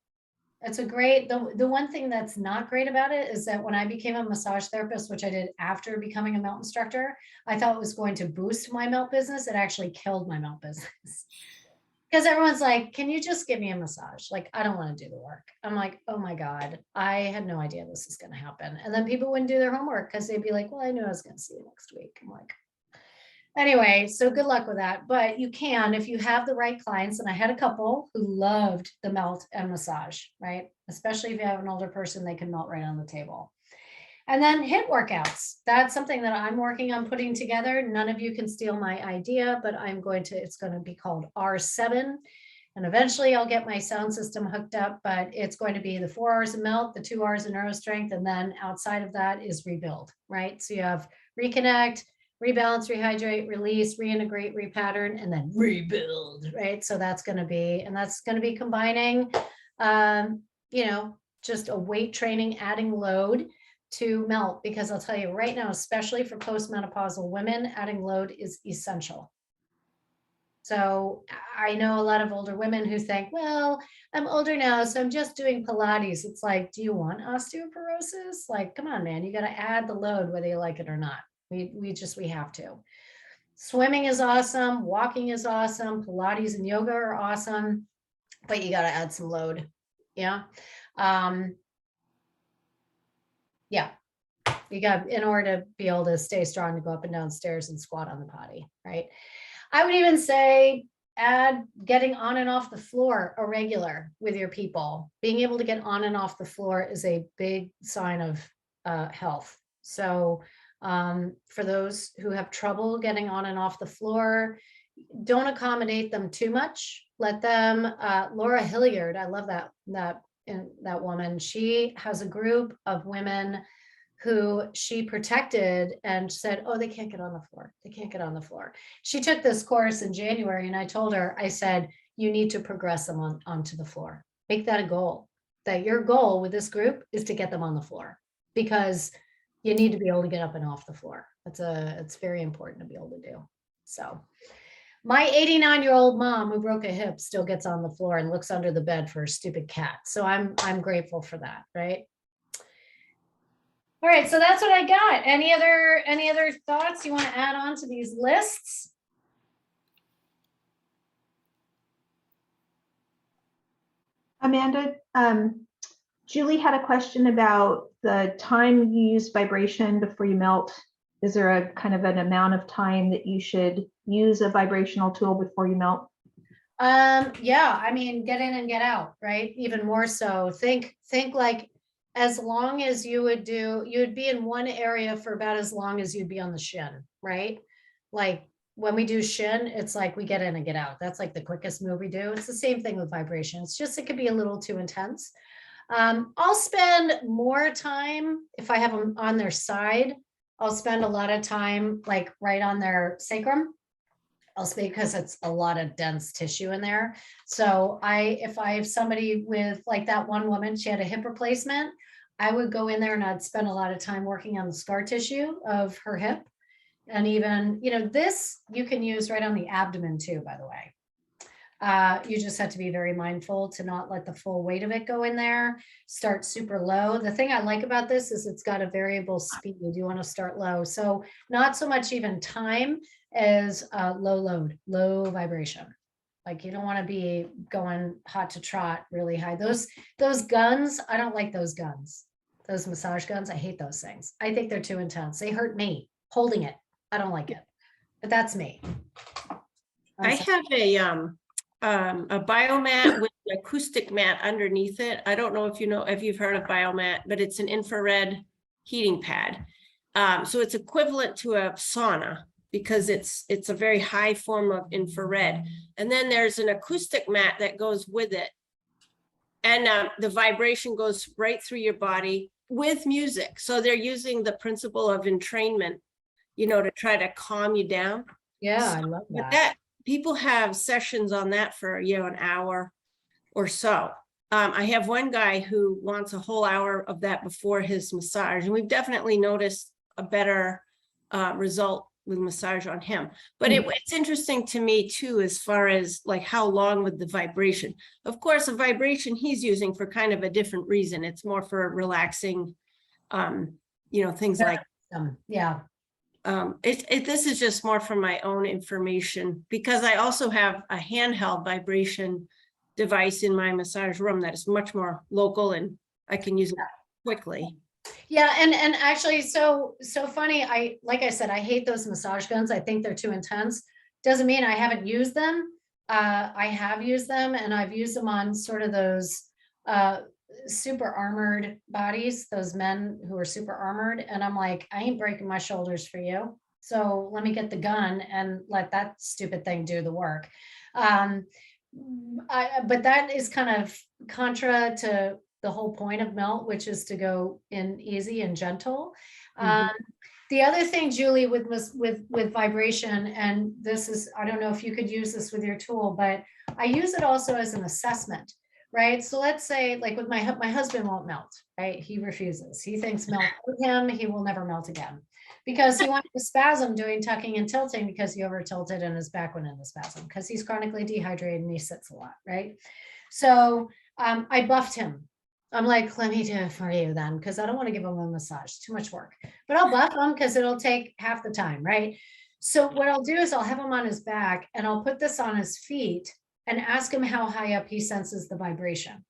It's a great, the one thing that's not great about it is that when I became a massage therapist, which I did after becoming a melt instructor, I thought it was going to boost my melt business. It actually killed my melt business. Because everyone's like, can you just give me a massage? Like, I don't want to do the work. I'm like, oh my God, I had no idea this is going to happen. And then people wouldn't do their homework because they'd be like, well, I knew I was going to see you next week. I'm like, anyway, so good luck with that. But you can, if you have the right clients, and I had a couple who loved the melt and massage, right? Especially if you have an older person, they can melt right on the table. And then HIIT workouts. That's something that I'm working on putting together. None of you can steal my idea, but it's going to be called R7. And eventually I'll get my sound system hooked up, but it's going to be the 4 hours of melt, the 2 hours of neuro strength. And then outside of that is rebuild, right? So you have reconnect, rebalance, rehydrate, release, reintegrate, repattern, and then rebuild, right? So that's going to be combining, just a weight training, adding load to melt, because I'll tell you right now, especially for postmenopausal women, adding load is essential. So I know a lot of older women who think, well, I'm older now, so I'm just doing Pilates. It's like, do you want osteoporosis? Like, come on, man, you got to add the load whether you like it or not. We have to. Swimming is awesome. Walking is awesome. Pilates and yoga are awesome, but you got to add some load. Yeah. Yeah. You got, in order to be able to stay strong, to go up and down stairs and squat on the potty, right? I would even say add getting on and off the floor irregular with your people. Being able to get on and off the floor is a big sign of health. So for those who have trouble getting on and off the floor, don't accommodate them too much. Let them, Laura Hilliard, I love that woman. She has a group of women who she protected and said, oh, they can't get on the floor. They can't get on the floor. She took this course in January and I told her, I said, you need to progress them onto the floor. Make that a goal, that your goal with this group is to get them on the floor, because you need to be able to get up and off the floor. It's very important to be able to do. So my 89-year-old mom who broke a hip still gets on the floor and looks under the bed for a stupid cat. So I'm grateful for that, right? All right, so that's what I got. Any other thoughts you want to add on to these lists? Amanda, Julie had a question about the time you use vibration before you melt. Is there a kind of an amount of time that you should use a vibrational tool before you melt? Yeah, I mean, get in and get out, right? Even more so. Think like, as long as you would be in one area for about as long as you'd be on the shin, right? Like when we do shin, it's like we get in and get out. That's like the quickest move we do. It's the same thing with vibration. It's just, it could be a little too intense. I'll spend more time if I have them on their side. I'll spend a lot of time like right on their sacrum. Because it's a lot of dense tissue in there. So if I have somebody with, like that one woman, she had a hip replacement, I would go in there and I'd spend a lot of time working on the scar tissue of her hip. And even, this you can use right on the abdomen too, by the way. You just have to be very mindful to not let the full weight of it go in there. Start super low. The thing I like about this is it's got a variable speed. You want to start low. So not so much even time as low load, low vibration. Like you don't want to be going hot to trot really high. Those guns, I don't like those guns. Those massage guns, I hate those things. I think they're too intense. They hurt me holding it. I don't like it, but that's me. I have a biomat with an acoustic mat underneath it. I don't know if you've heard of biomat, but it's an infrared heating pad. So it's equivalent to a sauna because it's a very high form of infrared. And then there's an acoustic mat that goes with it. And the vibration goes right through your body with music. So they're using the principle of entrainment, you know, to try to calm you down. Yeah, I love But that. that people have sessions on that for, you know, an hour or so. I have one guy who wants a whole hour of that before his massage, and we've definitely noticed a better result with massage on him. But it's interesting to me too, as far as like how long with the vibration. Of course, a vibration he's using for kind of a different reason. It's more for relaxing, you know, things like. Yeah. This is just more for my own information, because I also have a handheld vibration device in my massage room that is much more local and I can use it quickly. Yeah, and actually, so funny. Like I said, I hate those massage guns. I think they're too intense. Doesn't mean I haven't used them. I have used them, and I've used them on sort of those super armored bodies, those men who are super armored. And I'm like, I ain't breaking my shoulders for you. So let me get the gun and let that stupid thing do the work. But that is kind of contra to the whole point of melt, which is to go in easy and gentle. The other thing, Julie, with vibration, and this is, I don't know if you could use this with your tool, but I use it also as an assessment, right? So let's say, like with my husband won't melt, right? He refuses. He thinks melt with him, he will never melt again, because he went into spasm doing tucking and tilting because he over tilted and his back went into spasm because he's chronically dehydrated and he sits a lot, right? So I buffed him. I'm like, let me do it for you then, because I don't want to give him a massage, too much work, but I'll buff him because it'll take half the time, right? So what I'll do is I'll have him on his back and I'll put this on his feet and ask him how high up he senses the vibration.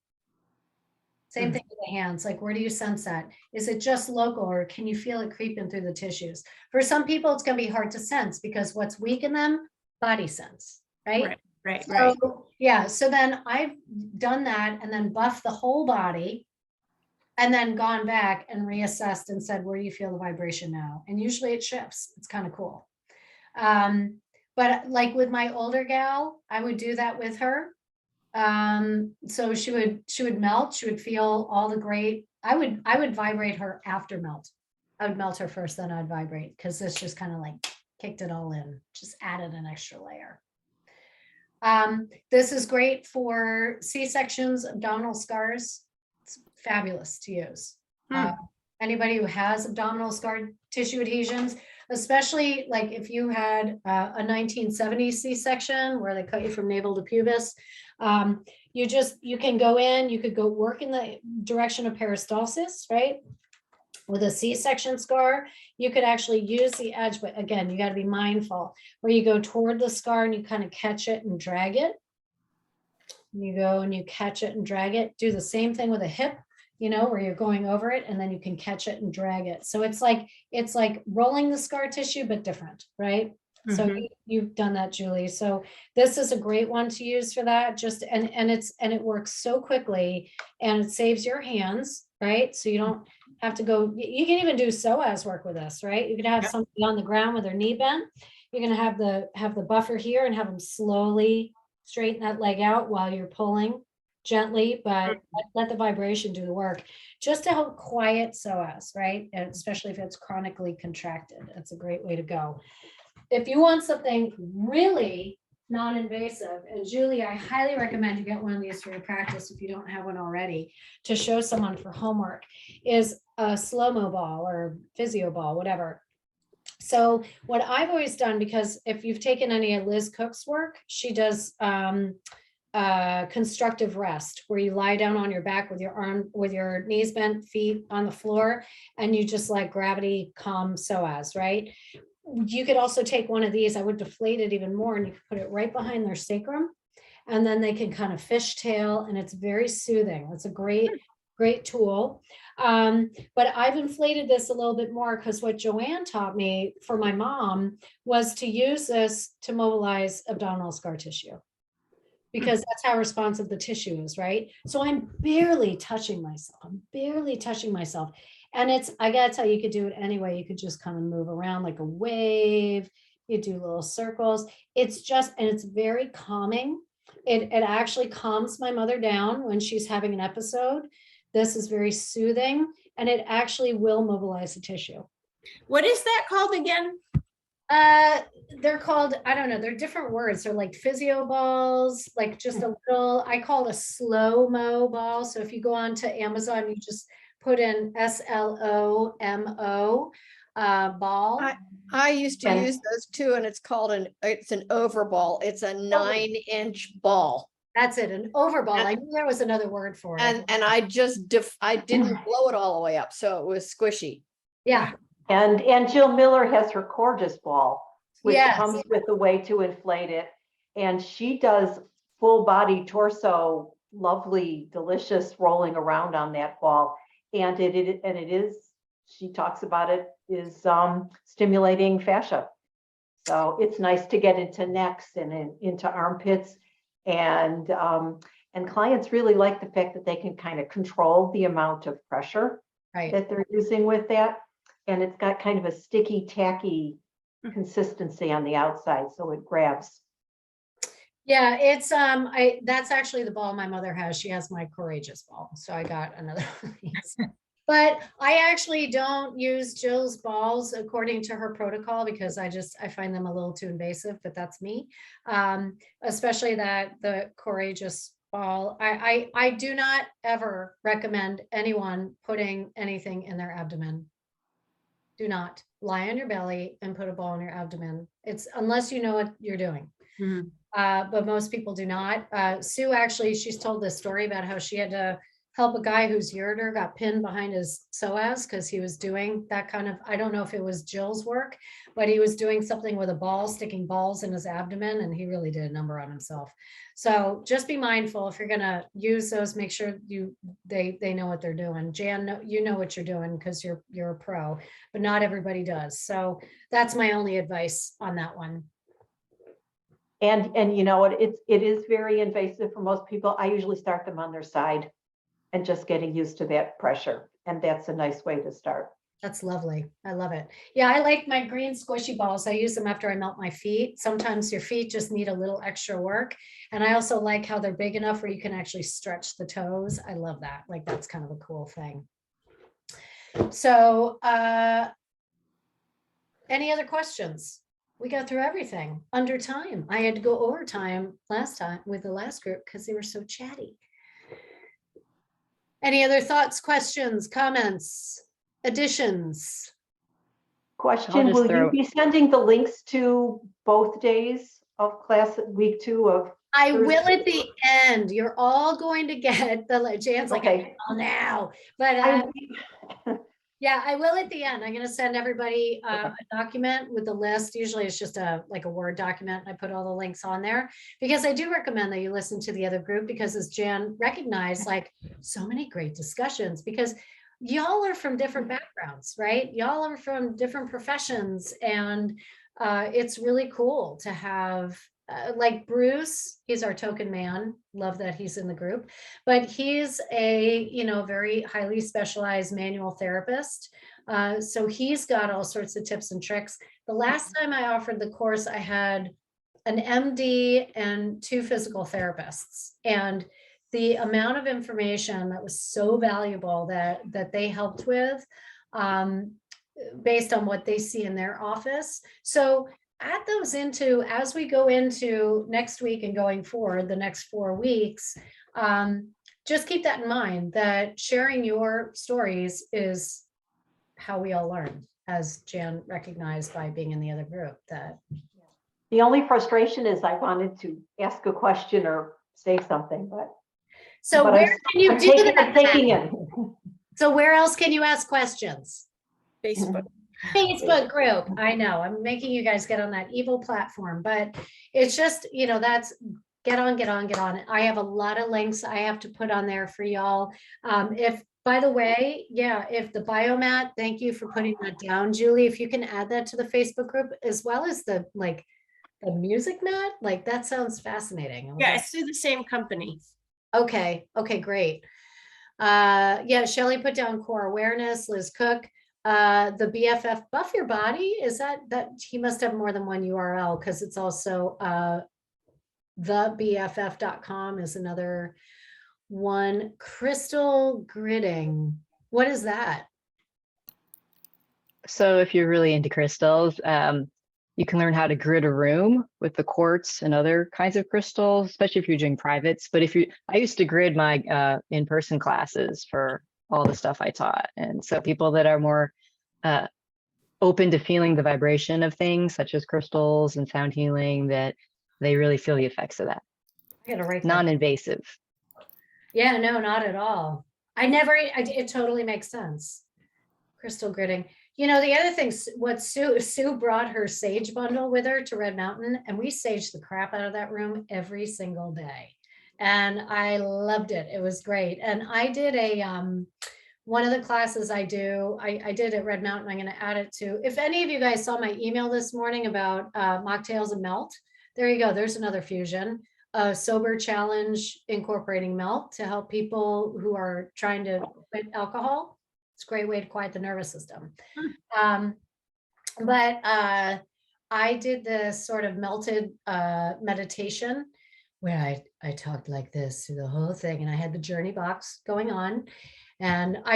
Same thing with the hands, like, where do you sense that? Is it just local, or can you feel it creeping through the tissues? For some people, it's going to be hard to sense because what's weak in them, body sense, right? Right. So, yeah, so then I've done that and then buffed the whole body and then gone back and reassessed and said, where do you feel the vibration now? And usually it shifts. It's kind of cool. But like with my older gal, I would do that with her. So she would melt, she would feel all the great, I would vibrate her after melt. I would melt her first, then I'd vibrate, because this just kind of like kicked it all in, just added an extra layer. This is great for C-sections, abdominal scars. It's fabulous to use. Anybody who has abdominal scar tissue adhesions, especially like if you had a 1970s C-section where they cut you from navel to pubis, you can go in, you could go work in the direction of peristalsis, right? With a C-section scar, you could actually use the edge, but again, you got to be mindful where you go toward the scar and you kind of catch it and drag it. You go and you catch it and drag it. Do the same thing with a hip, where you're going over it and then you can catch it and drag it. So it's like rolling the scar tissue, but different, right? So you've done that, Julie. So this is a great one to use for that. And it works so quickly and it saves your hands, right? So you don't have to go, you can even do psoas work with this, right? You could have somebody on the ground with their knee bent. You're going to have the buffer here and have them slowly straighten that leg out while you're pulling gently, but let the vibration do the work, just to help quiet psoas, right? And especially if it's chronically contracted, that's a great way to go. If you want something really non-invasive, and Julie, I highly recommend you get one of these for your practice if you don't have one already, to show someone for homework, is a slow-mo ball or physio ball, whatever. So what I've always done, because if you've taken any of Liz Cook's work, she does constructive rest, where you lie down on your back with your knees bent, feet on the floor, and you just let gravity calm psoas, right? You could also take one of these, I would deflate it even more, and you could put it right behind their sacrum, and then they can kind of fishtail, and it's very soothing. It's a great tool. But I've inflated this a little bit more because what Joanne taught me for my mom was to use this to mobilize abdominal scar tissue, because that's how responsive the tissue is, right? So I'm barely touching myself. And I gotta tell you, you could do it anyway. You could just kind of move around like a wave. You do little circles. It's just, and it's very calming. It actually calms my mother down when she's having an episode. This is very soothing, and it actually will mobilize the tissue. What is that called again? They're called, I don't know, they're different words. They're like physio balls, like just a little, I call it a slow-mo ball. So if you go on to Amazon, you just put in SLOMO ball. I used to And- use those too, and it's called it's an overball. It's a 9-inch ball. That's it, an overball. I knew there was another word for it. And I just, I didn't blow it all the way up, so it was squishy. Yeah, And Jill Miller has her Corgis ball, which Yes. comes with a way to inflate it. And she does full body torso, lovely, delicious rolling around on that ball. And it is, she talks about it, is stimulating fascia. So it's nice to get into necks and into armpits. And clients really like the fact that they can kind of control the amount of pressure right. that they're using with that. And it's got kind of a sticky, tacky consistency on the outside, so it grabs. Yeah, it's that's actually the ball my mother has. She has my courageous ball. So I got another one of these. But I actually don't use Jill's balls according to her protocol because I find them a little too invasive, but that's me. Especially the courageous ball. I do not ever recommend anyone putting anything in their abdomen. Do not lie on your belly and put a ball in your abdomen. It's unless you know what you're doing. But most people do not. Sue, actually, she's told this story about how she had to help a guy whose ureter got pinned behind his psoas because he was doing that kind of, I don't know if it was Jill's work, but he was doing something with a ball, sticking balls in his abdomen, and he really did a number on himself. So just be mindful if you're gonna use those, make sure they know what they're doing. Jan, you know what you're doing because you're a pro, but not everybody does. So that's my only advice on that one. And you know what, it is very invasive for most people. I usually start them on their side and just getting used to that pressure. And that's a nice way to start. That's lovely. I love it. Yeah, I like my green squishy balls. I use them after I melt my feet. Sometimes your feet just need a little extra work. And I also like how they're big enough where you can actually stretch the toes. I love that. Like that's kind of a cool thing. So any other questions? We got through everything under time. I had to go over time last time with the last group because they were so chatty. Any other thoughts, questions, comments, additions? Question, just will you throw- be sending the links to both days of class at week 2 of? I will Thursday? at the end. You're all going to get the, Jan's like, Okay. "Oh, now," but yeah, I will at the end. I'm going to send everybody a document with the list. Usually it's just like a Word document. I put all the links on there because I do recommend that you listen to the other group because as Jan recognized, like so many great discussions because y'all are from different backgrounds, right? Y'all are from different professions and it's really cool to have like Bruce, he's our token man. Love that he's in the group, but he's a, very highly specialized manual therapist. So he's got all sorts of tips and tricks. The last time I offered the course, I had an MD and 2 physical therapists. And the amount of information that was so valuable that they helped with based on what they see in their office. So add those into, as we go into next week and going forward, the next 4 weeks, just keep that in mind that sharing your stories is how we all learn, as Jan recognized by being in the other group. That The only frustration is I wanted to ask a question or say something, but. so but where I'm- can you I'm do taking- that? I'm taking it. So where else can you ask questions? Facebook. Facebook group. I know I'm making you guys get on that evil platform, but it's just, that's get on. I have a lot of links I have to put on there for y'all. If, by the way, if the biomat, thank you for putting that down, Julie, if you can add that to the Facebook group as well as the music mat, like that sounds fascinating. Yeah, it's through the same company. Okay, great. Shelley put down core awareness, Liz Cook. The BFF Buff Your Body, is that he must have more than one URL because it's also thebff.com is another one. Crystal gridding. What is that? So if you're really into crystals, you can learn how to grid a room with the quartz and other kinds of crystals, especially if you're doing privates. But I used to grid my in-person classes for all the stuff I taught. And so people that are more open to feeling the vibration of things such as crystals and sound healing, that they really feel the effects of that. I gotta write that. Non-invasive. Yeah, no, not at all. It totally makes sense. Crystal gridding. You know, the other thing, what Sue brought her sage bundle with her to Red Mountain, and we saged the crap out of that room every single day. And I loved it. It was great. And I did one of the classes I did at Red Mountain. I'm going to add it to, if any of you guys saw my email this morning about mocktails and melt, there you go. There's another fusion. A sober challenge incorporating melt to help people who are trying to quit alcohol. It's a great way to quiet the nervous system. But I did this sort of melted meditation where I talked like this through the whole thing, and I had the journey box going on, and I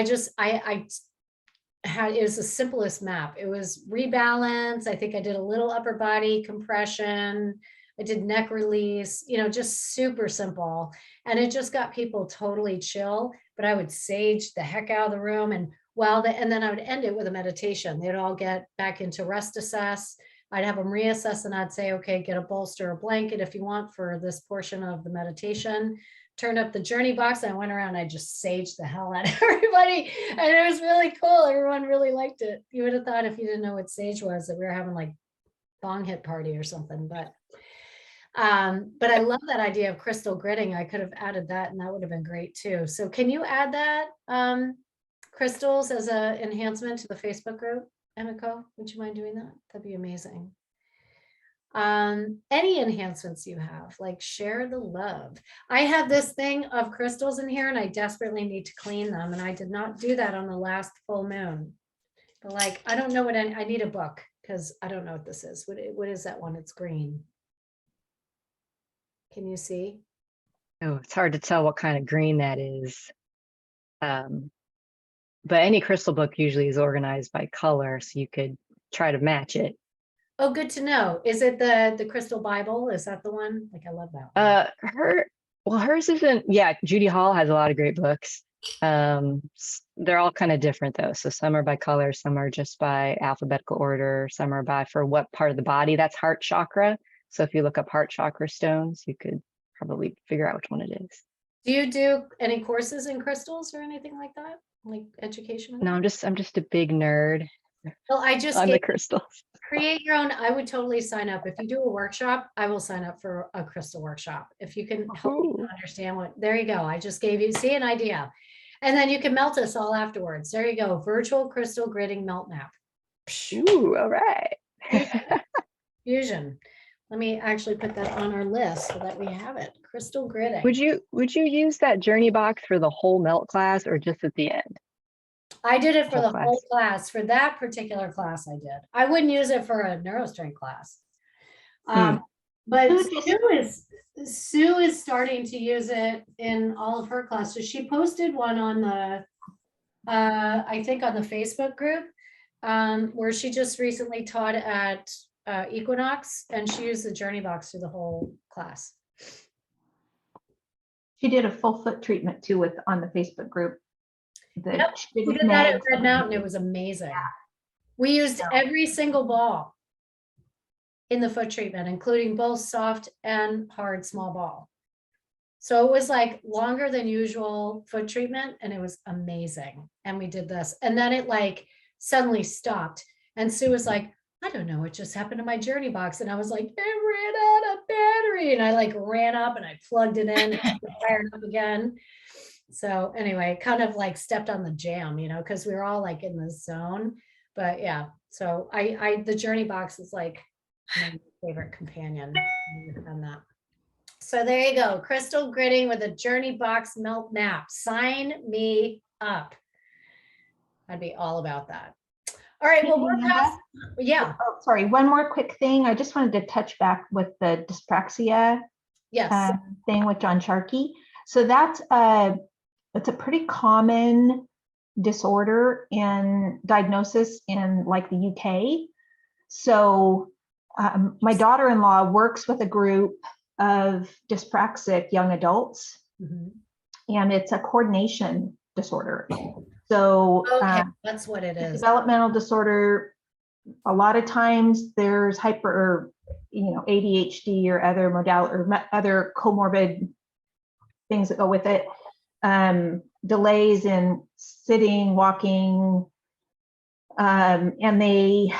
had, it was the simplest map. It was rebalance. I think I did a little upper body compression. I did neck release, you know, just super simple. And it just got people totally chill, but I would sage the heck out of the room. And and then I would end it with a meditation. They'd all get back into rest assess. I'd have them reassess, and I'd say, okay, get a bolster or blanket if you want for this portion of the meditation. Turned up the journey box. And I went around and I just saged the hell out of everybody. And it was really cool. Everyone really liked it. You would have thought, if you didn't know what sage was, that we were having like bong hit party or something, but I love that idea of crystal gridding. I could have added that, and that would have been great too. So can you add that, crystals, as an enhancement to the Facebook group, Emiko? Would you mind doing that? That'd be amazing. Any enhancements you have, like share the love. I have this thing of crystals in here, and I desperately need to clean them, and I did not do that on the last full moon. But like, I don't know what I need a book, because I don't know what this is. What is that one? It's green. Can you see? Oh, it's hard to tell what kind of green that is. But any crystal book usually is organized by color, so you could try to match it. Oh, good to know. Is it the Crystal Bible? Is that the one? Like, I love that one. Hers isn't. Yeah, Judy Hall has a lot of great books. They're all kind of different though. So some are by color, some are just by alphabetical order, some are by for what part of the body. That's heart chakra. So if you look up heart chakra stones, you could probably figure out which one it is. Do you do any courses in crystals or anything like that? Like education? No, I'm just a big nerd. Well, I just on the crystals. Create your own. I would totally sign up. If you do a workshop, I will sign up for a crystal workshop. If you can help me understand what, there you go. I just gave you, see, an idea. And then you can melt us all afterwards. There you go. Virtual crystal gridding melt map. Ooh, all right. Fusion. Let me actually put that on our list so that we have it. Crystal gridding. Would you use that journey box for the whole melt class or just at the end? I did it for the whole class. For that particular class, I did. I wouldn't use it for a neurostrength class. But Sue is starting to use it in all of her classes. She posted one on the, I think on the Facebook group, where she just recently taught at Equinox, and she used the journey box through the whole class. She did a full foot treatment too on the Facebook group. Yep, we did that at Red Mountain. It was amazing. Yeah. We used every single ball in the foot treatment, including both soft and hard small ball. So it was like longer than usual foot treatment, and it was amazing. And we did this, and then it like suddenly stopped. And Sue was like, I don't know what just happened to my journey box. And I was like, it ran out of battery. And I like ran up and I plugged it in and fired up again. So anyway, kind of like stepped on the jam, you know, because we were all like in the zone. But yeah, so the journey box is like my favorite companion on that. So there you go. Crystal gridding with a journey box melt map. Sign me up. I'd be all about that. All right, well, we're past, yeah. Oh, sorry, one more quick thing. I just wanted to touch back with the dyspraxia. Yes. thing with John Sharkey. So it's a pretty common disorder in diagnosis in like the UK. So my daughter-in-law works with a group of dyspraxic young adults, Mhm. and it's a coordination disorder. So Okay, that's what it is. developmental disorder, a lot of times there's ADHD or other other comorbid things that go with it. Delays in sitting, walking, and they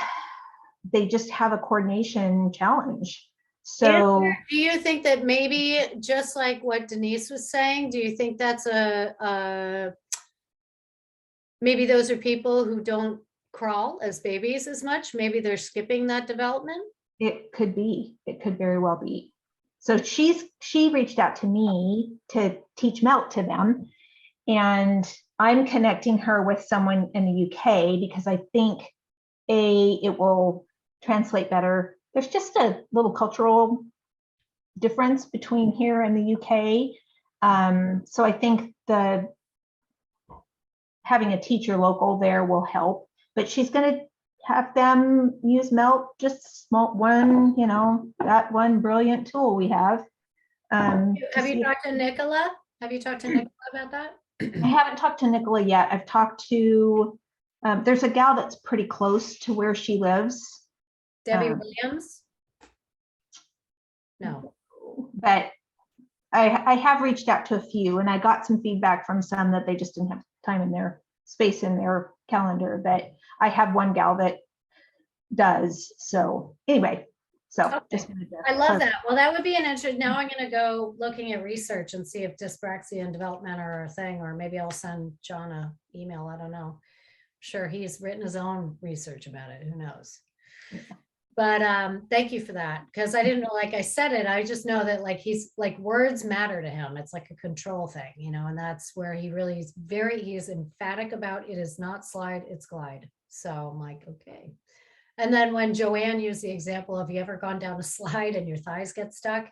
just have a coordination challenge. So Do you think that maybe just like what Denise was saying, do you think that's maybe those are people who don't crawl as babies as much? Maybe they're skipping that development? it could very well be. So she reached out to me to teach Melt to them, and I'm connecting her with someone in the UK because I think it will translate better. There's just a little cultural difference between here and the UK. So I think having a teacher local there will help, but she's going to have them use Melt, just small one, that one brilliant tool we have. Have you talked to Nicola? Have you talked to Nicola about that? I haven't talked to Nicola yet. I've talked to, there's a gal that's pretty close to where she lives. Debbie Williams? No. But I have reached out to a few, and I got some feedback from some that they just didn't have time in their space in their calendar. But I have one gal that does. So anyway, Okay. just I love that. Well, that would be an interest. Now I'm going to go looking at research and see if dyspraxia and development are a thing, or maybe I'll send John an email. I don't know. Sure, he's written his own research about it. Who knows? But thank you for that, because I didn't know, like I said it, I just know that like he's like words matter to him. It's like a control thing, and that's where he really is he's emphatic about it is not slide, it's glide. So I'm like, okay. And then when Joanne used the example of you ever gone down a slide and your thighs get stuck,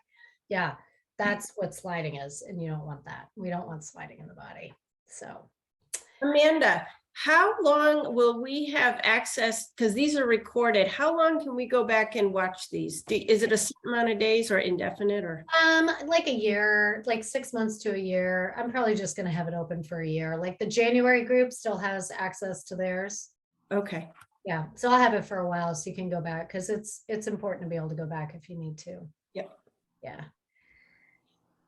yeah, that's what sliding is. And you don't want that. We don't want sliding in the body. So Amanda, how long will we have access? Because these are recorded. How long can we go back and watch these? Is it a certain amount of days or indefinite or? like a year, like 6 months to a year. I'm probably just going to have it open for a year. Like the January group still has access to theirs. Okay. Yeah, so I'll have it for a while so you can go back, because it's important to be able to go back if you need to. Yep. Yeah.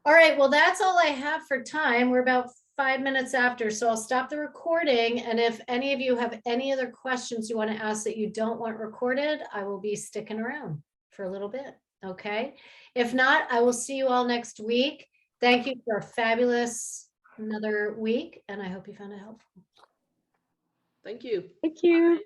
All right, well, that's all I have for time. We're about 5 minutes after, so I'll stop the recording. And if any of you have any other questions you want to ask that you don't want recorded, I will be sticking around for a little bit. Okay. If not, I will see you all next week. Thank you for a fabulous another week, and I hope you found it helpful. Thank you. Thank you.